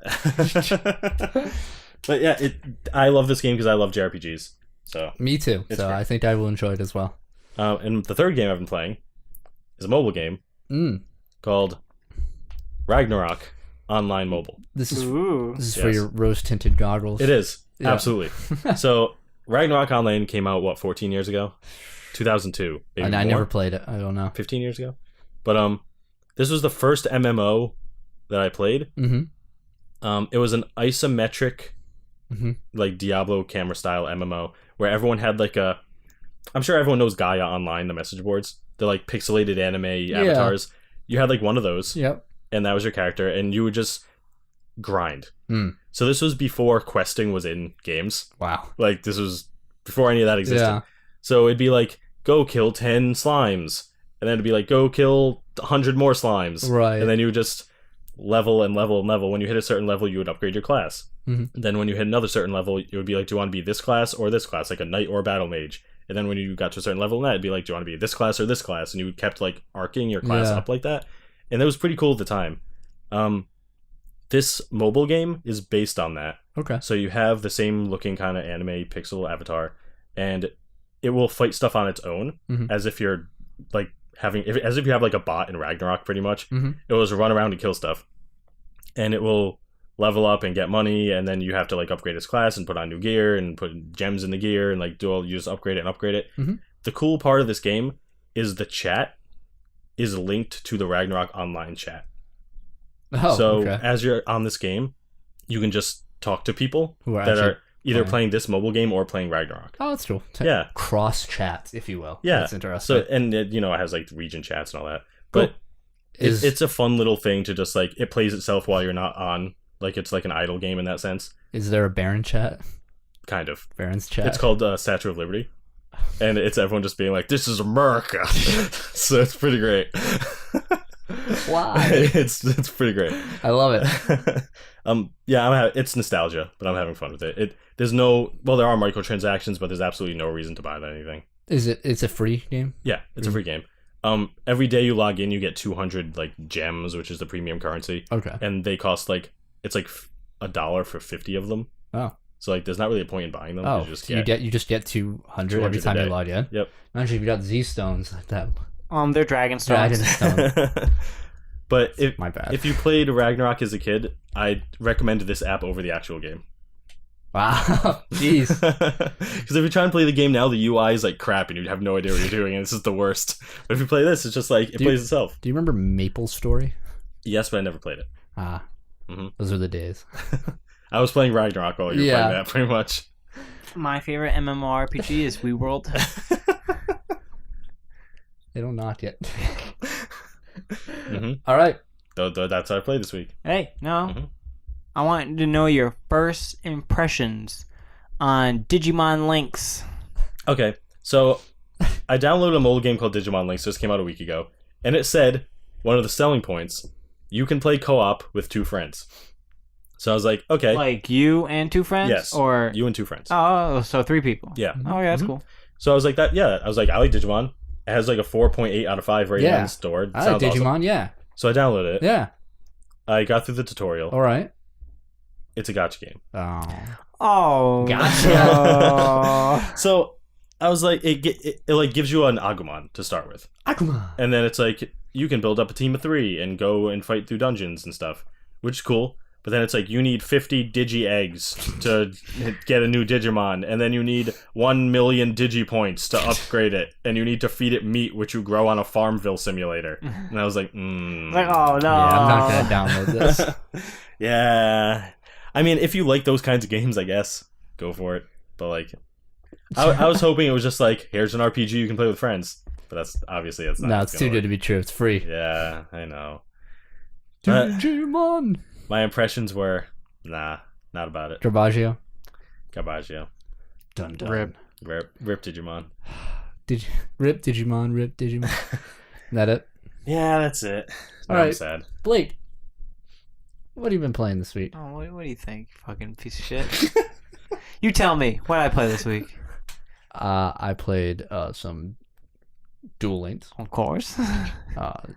But yeah, I love this game because I love JRPGs. So me too. So great. I think I will enjoy it as well. And the third game I've been playing is a mobile game called Ragnarok Online Mobile. This is for your rose-tinted goggles. It is. Yeah. Absolutely. So Ragnarok Online came out, 14 years ago? 2002. And I never played it. I don't know. 15 years ago? But this was the first MMO that I played. It was an isometric, like Diablo camera style MMO where everyone had like I'm sure everyone knows Gaia Online, the message boards. They're like pixelated anime avatars. You had like one of those. Yep. And that was your character, and you would just grind. So this was before questing was in games. Wow. Like this was before any of that existed. Yeah. So it'd be like, go kill 10 slimes. And then it'd be like, go kill 100 more slimes. Right. And then you would just level and level and level. When you hit a certain level, you would upgrade your class. Then when you hit another certain level, it would be like, do you want to be this class or this class? Like a knight or battle mage. And then when you got to a certain level in that, it'd be like, do you want to be this class or this class? And you kept like arcing your class up like that. And that was pretty cool at the time. This mobile game is based on that. Okay. So you have the same looking kind of anime pixel avatar, and it will fight stuff on its own as if you're like as if you have like a bot in Ragnarok pretty much. It will just run around and kill stuff. And it will level up and get money, and then you have to like upgrade its class and put on new gear and put gems in the gear and like you just upgrade it and upgrade it. The cool part of this game is the chat is linked to the Ragnarok Online chat. As you're on this game, you can just talk to people who are either playing this mobile game or playing Ragnarok. Oh, that's cool. Yeah. Cross chats, if you will. Yeah. That's interesting. So, and it, it has like region chats and all that. But it's a fun little thing to just like, it plays itself while you're not on. Like it's like an idle game in that sense. Is there a Baron chat? Kind of. Baron's chat? It's called Statue of Liberty. And it's everyone just being like, this is America. So it's pretty great. Why? It's pretty great. I love it. It's nostalgia, but I'm having fun with it. There are microtransactions, but there's absolutely no reason to buy anything. It's a free game? Yeah, it's a free game. Every day you log in, you get 200 like gems, which is the premium currency. Okay. And they cost like it's like $1 for 50 of them. Oh. So like, there's not really a point in buying them. Oh, you just get 200 every time you log in. Yep. Imagine if you got Z stones like that. They're dragon stones. But my bad. If you played Ragnarok as a kid, I'd recommend this app over the actual game. Wow. Jeez. Because if you're trying to play the game now, the UI is like crap and you have no idea what you're doing, and it's just the worst. But if you play this, it's just like, it plays itself. Do you remember Maple Story? Yes, but I never played it. Those are the days. I was playing Ragnarok while you were playing that, pretty much. My favorite MMORPG is WeWorld. They don't knock yet. All right. That's what I played this week. Hey, no. Mhm. I want to know your first impressions on Digimon Links. Okay, so I downloaded a mobile game called Digimon Links. Just came out a week ago, and it said one of the selling points: you can play co-op with 2 friends. So I was like, okay, Like you and 2 friends? yes, Or you and 2 friends. Oh, so 3 people. Yeah. Oh, yeah, that's Mhm. cool. So I was like that. Yeah, I was like, I like Digimon. It has like a 4.8 out of 5 rating Yeah. on the store. It I like sounds Digimon, awesome. yeah. So I downloaded it. Yeah. I got through the tutorial. All right. It's a gacha game. Oh. Oh. Gotcha. So I was like, it like gives you an Agumon to start with, Akuma. and then it's like you can build up a team of 3 and go and fight through dungeons and stuff, which is cool. But then it's like you need 50 Digi eggs to get a new Digimon, and then you need 1 million Digi points to upgrade it, and you need to feed it meat, which you grow on a Farmville simulator. And I was like, Like, oh, no. Yeah, I'm not going to download this. yeah. I mean, if you like those kinds of games, I guess go for it. But like, I was hoping it was just like, here's an RPG you can play with friends. But that's obviously it's not. No, it's too good to be true. It's free. Yeah, I know. But Digimon. my impressions were, nah, not about it. Garbaggio. Garbaggio. Dun dun. Rip. Rip Digimon. Rip Digimon. Rip Digimon. That it? Yeah, that's it. All Now I'm right. sad. Blake, what have you been playing this week? Oh, what do you think, fucking piece of shit? You tell me. What did I play this week? I played some Duel Links, Of course.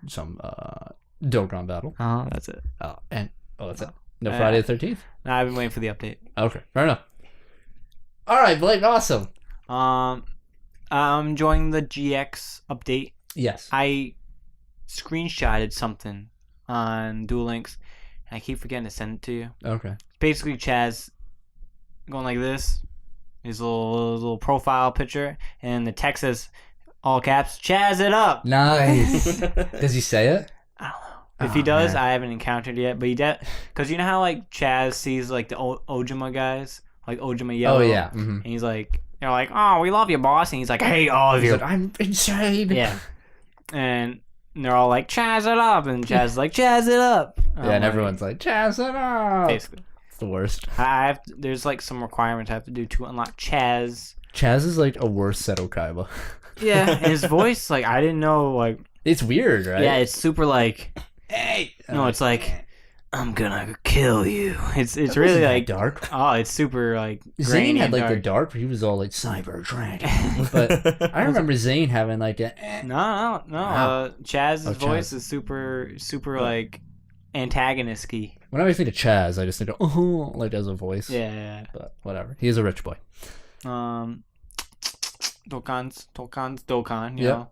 some Dokkan Battle, That's it. and that's it. No Friday the 13th. No, I've been waiting for the update. Okay, fair enough. All right, Blake, awesome. I'm enjoying the GX update. Yes. I screenshotted something on Duel Links, and I keep forgetting to send it to you. Okay. Basically, Chaz going like this, his little profile picture, and the text says, all caps, Chaz it up. Nice. Does he say it? I don't know. If he does, man. I haven't encountered yet, but he does. Because you know how like Chaz sees like the Ojima guys, like Ojima Yellow. Oh yeah. Mm-hmm. And he's like, they're like, oh, we love you, boss. And he's like, hey, all of He's you. like, I'm insane. Yeah. And they're all like, Chaz it up. And Chaz is like, Chaz it up. Yeah, and everyone's like, Chaz it up. Basically. It's the worst. There's like some requirements I have to do to unlock Chaz. Chaz is like a worse Seto Kaiba. Yeah. And his voice, like, I didn't know, like. It's weird, right? Yeah, it's super like. Hey. No, it's like, I'm gonna kill you. It's really like. dark. Oh, it's super like. Zane grainy had and like dark. the dark, but he was all like cyber dragon. But I remember Zane having like a. No. Wow. Chaz's Oh, voice Chaz. is super like antagonistic. Whenever I think of Chaz, I just think of like as a voice. Yeah. But whatever. He is a rich boy. Dokkan, you Yep. know.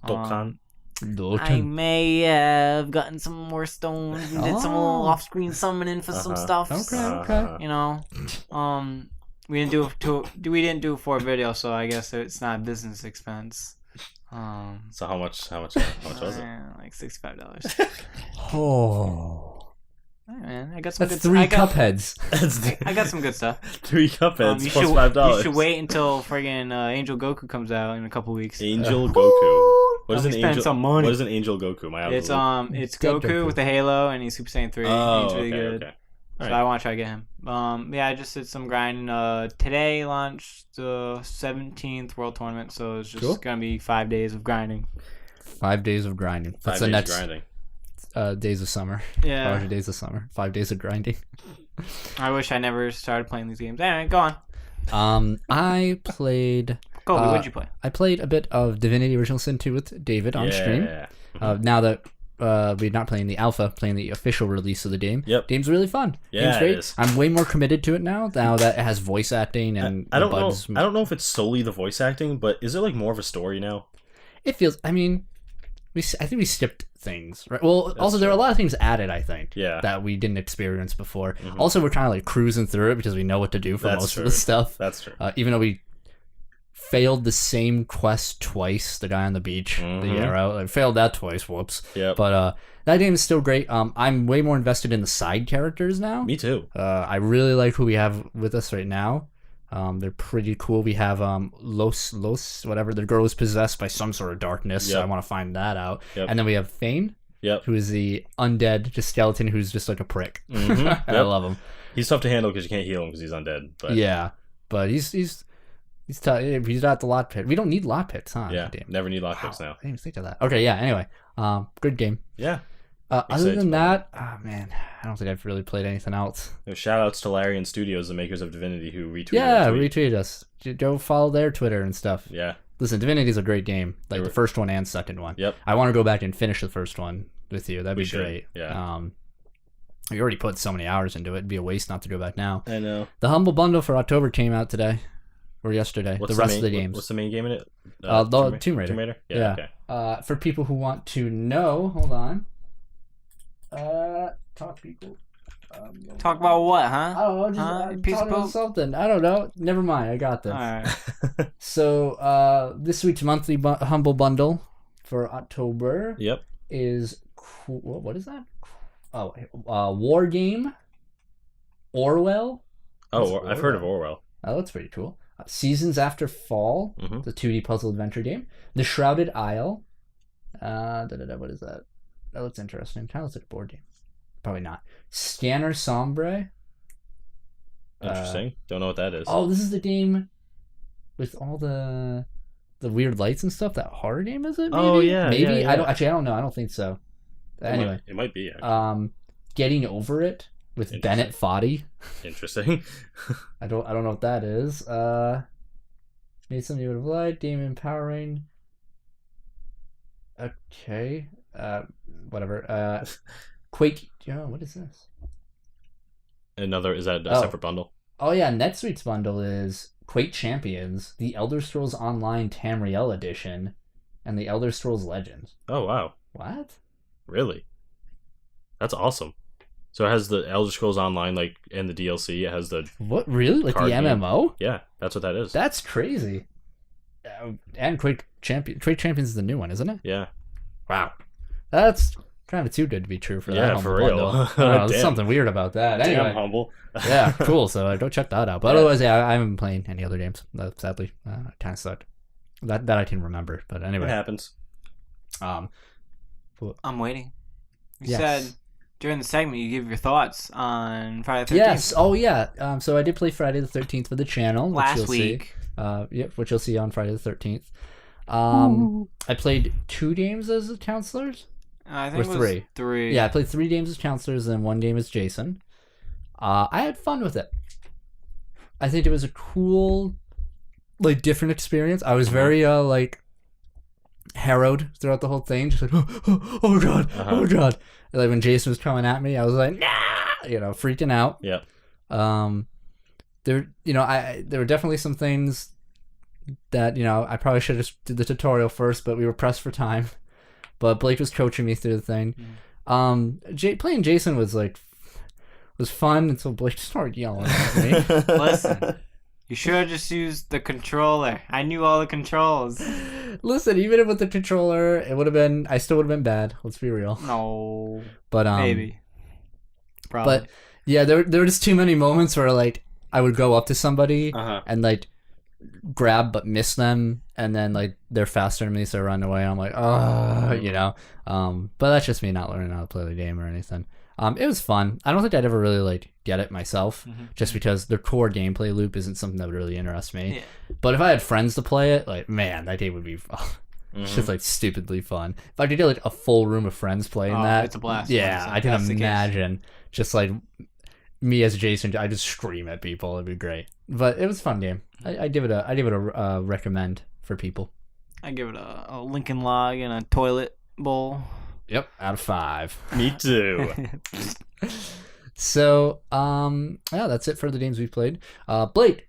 Dokkan. I may have gotten some more stones and did some little Oh. off-screen summoning for some stuff. Okay. You know, we didn't do it for a video, so I guess it's not a business expense. So how much was it? Like $65. Oh. Hey, man, I got some That's good. 3 I got, Cupheads. I got some good stuff. 3 Cupheads You plus should, $5. you should wait until friggin' Angel Goku comes out in a couple weeks. Angel Goku. What is I'll an be spending angel? some money. What is an Angel Goku? It's Dead Goku Goku. with the halo, and he's Super Saiyan 3. Oh, he's really okay, good. okay. So Alright. I want to try to get him. Yeah, I just did some grinding. Today launched the 17th World Tournament, so it's just Cool. gonna be 5 days of grinding. 5 days of grinding. 5 That's the days next grinding. days of summer. Yeah, 5 days of summer. 5 days of grinding. I wish I never started playing these games. Anyway, go on. I played. Kobe, what'd you play? I played a bit of Divinity Original Sin 2 with David on stream. Yeah. Now that we're not playing the alpha, playing the official release of the game. Yep. Game's really fun. Yeah, Game's great. it is. I'm way more committed to it now that it has voice acting and I don't know. bugs. I don't know if it's solely the voice acting, but is it like more of a story now? It feels. I mean, I think we skipped things, right? Well, also there are a lot of things added. I think. Yeah. That we didn't experience before. Also, we're kind of like cruising through it because we know what to do for That's most true. of the stuff. That's true. Even though we failed the same quest twice, the guy on the beach, the arrow, I failed that twice. Whoops. Yep. But that game is still great. I'm way more invested in the side characters now. Me too. I really like who we have with us right now. They're pretty cool. We have Los, whatever. The girl is possessed by some sort of darkness. So Yep. I want to find that out. Yep. And then we have Fane. Yep. Who is the undead just skeleton who's just like a prick. Mm-hmm. Yep. I love him. He's tough to handle because you can't heal him because he's undead. But yeah, but he's tough. He's not the lot pit. We don't need lot pits, huh? yeah, never need lock picks now. I didn't even think of that. Okay, yeah. Anyway, good game. Yeah. Other than that, oh man, I don't think I've really played anything else. Shout outs to Larian Studios, the makers of Divinity, who retweeted. Yeah, retweet us. Go follow their Twitter and stuff. Yeah. Listen, Divinity's a great game. Like the first one and second one. Yep. I want to go back and finish the first one with you. That'd be great. Yeah. We already put so many hours into it. It'd be a waste not to go back now. I know. The Humble Bundle for October came out today. Or yesterday. What's the rest of the games. What's the main game in it? The Tomb Raider. Tomb Raider? Yeah. Okay. For people who want to know, hold on. Talk people. Talk about what, huh? I don't know, just talk about something. I don't know. Never mind, I got this. Alright. So, this week's monthly Humble Bundle for October is... What is that? Oh, War Game. Orwell. Oh, I've heard of Orwell. Oh, that's pretty cool. Seasons After Fall, the 2D puzzle adventure game. The Shrouded Isle. What is that? That looks interesting. Kind of looks like a board game. Probably not. Scanner Sombre. Interesting. Don't know what that is. Oh, this is the game with all the weird lights and stuff. That horror game, is it? Maybe? Oh yeah, maybe. Yeah. I don't know. I don't think so. Anyway, it might be. Actually. Getting Over It with Bennett Foddy. Interesting. I don't know what that is. Made something you would have liked. Game Empowering. Okay. Whatever. Quake. What is this? Is that a separate bundle? Oh yeah, NetSuite's bundle is Quake Champions, The Elder Scrolls Online Tamriel Edition, and The Elder Scrolls Legends. Oh wow. What? Really? That's awesome. So it has the Elder Scrolls Online, like, and the DLC. It has the... What, really? Like the MMO? Game. Yeah, that's what that is. That's crazy. And Quake Champions is the new one, isn't it? Yeah. Wow. That's kind of too good to be true for that. Yeah, for real. There's something weird about that. Anyway. Damn humble. Yeah, cool. So go check that out. But otherwise, yeah, I haven't been playing any other games. Sadly, kind of sucked. That I can remember. But anyway. It happens. I'm waiting. You said... During the segment, you give your thoughts on Friday the 13th. Yes. Oh, yeah. So I did play Friday the 13th for the channel. Last week. Which you'll see on Friday the 13th. I played 2 games as counselors. I think it was 3. 3. Yeah, I played 3 games as counselors and 1 game as Jason. I had fun with it. I think it was a cool, like, different experience. I was very, harrowed throughout the whole thing. Just like, oh God, oh God. Like when Jason was coming at me, I was like, nah, freaking out. Yeah. There were definitely some things that, I probably should have did the tutorial first, but we were pressed for time. But Blake was coaching me through the thing. Playing Jason was fun until Blake started yelling at me. Listen, you should have just used the controller. I knew all the controls. Listen, even with the controller, I still would have been bad. Let's be real. No. But maybe. Probably. But yeah, there were just too many moments where I would go up to somebody and grab but miss them, and then they're faster than me, so I run away. I'm like, but that's just me not learning how to play the game or anything. It was fun. I don't think I'd ever really get it myself, just because the core gameplay loop isn't something that would really interest me. Yeah. But if I had friends to play it, man, that game would be it's just stupidly fun. If I could get a full room of friends playing that, it's a blast. Yeah, I can imagine just me as Jason. I just scream at people. It'd be great. But it was a fun game. I give it a recommend for people. I give it a Lincoln Log and a toilet bowl. Yep, out of 5. Me too. So, that's it for the games we've played. Blake.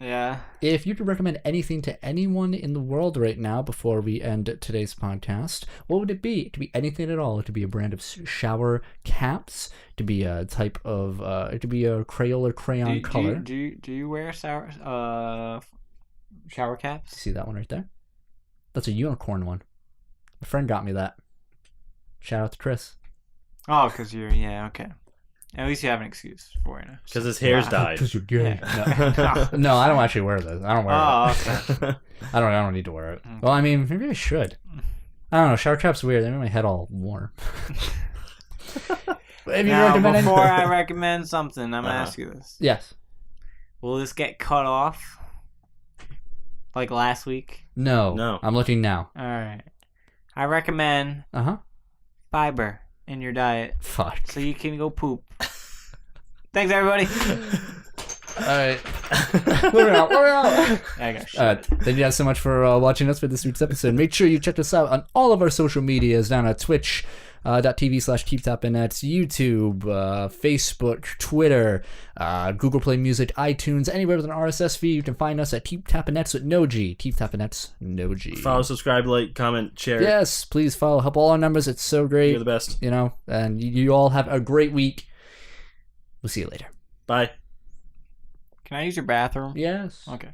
Yeah. If you could recommend anything to anyone in the world right now before we end today's podcast, what would it be? It could be anything at all. It could be a brand of shower caps. It could be a type of. It could be a Crayola crayon color. Do you wear shower caps? See that one right there? That's a unicorn one. My friend got me that. Shout out to Chris. Oh, because okay. At least you have an excuse for it. Because his hair's dyed. Because you're gay. No, I don't actually wear this. I don't wear it. Okay. I don't need to wear it. Well, I mean, maybe I should. I don't know. Shower traps weird. They make my head all warm. If you Now, recommend before I recommend something, I'm gonna ask you this. Yes. Will this get cut off? Like last week? No. I'm looking now. All right. I recommend fiber in your diet. Fuck. So you can go poop. Thanks, everybody. All right. We're out. I got shit. Thank you guys so much for watching us for this week's episode. Make sure you check us out on all of our social medias down at twitch.tv/Keep Tappin X, YouTube, Facebook, Twitter, Google Play Music, iTunes, anywhere with an RSS feed. You can find us at Keep Tappin X with no G. Keep Tappin X, no G. Follow, subscribe, like, comment, share. Yes, please follow. Help all our numbers. It's so great. You're the best. You know, and you all have a great week. We'll see you later. Bye. Can I use your bathroom? Yes. Okay.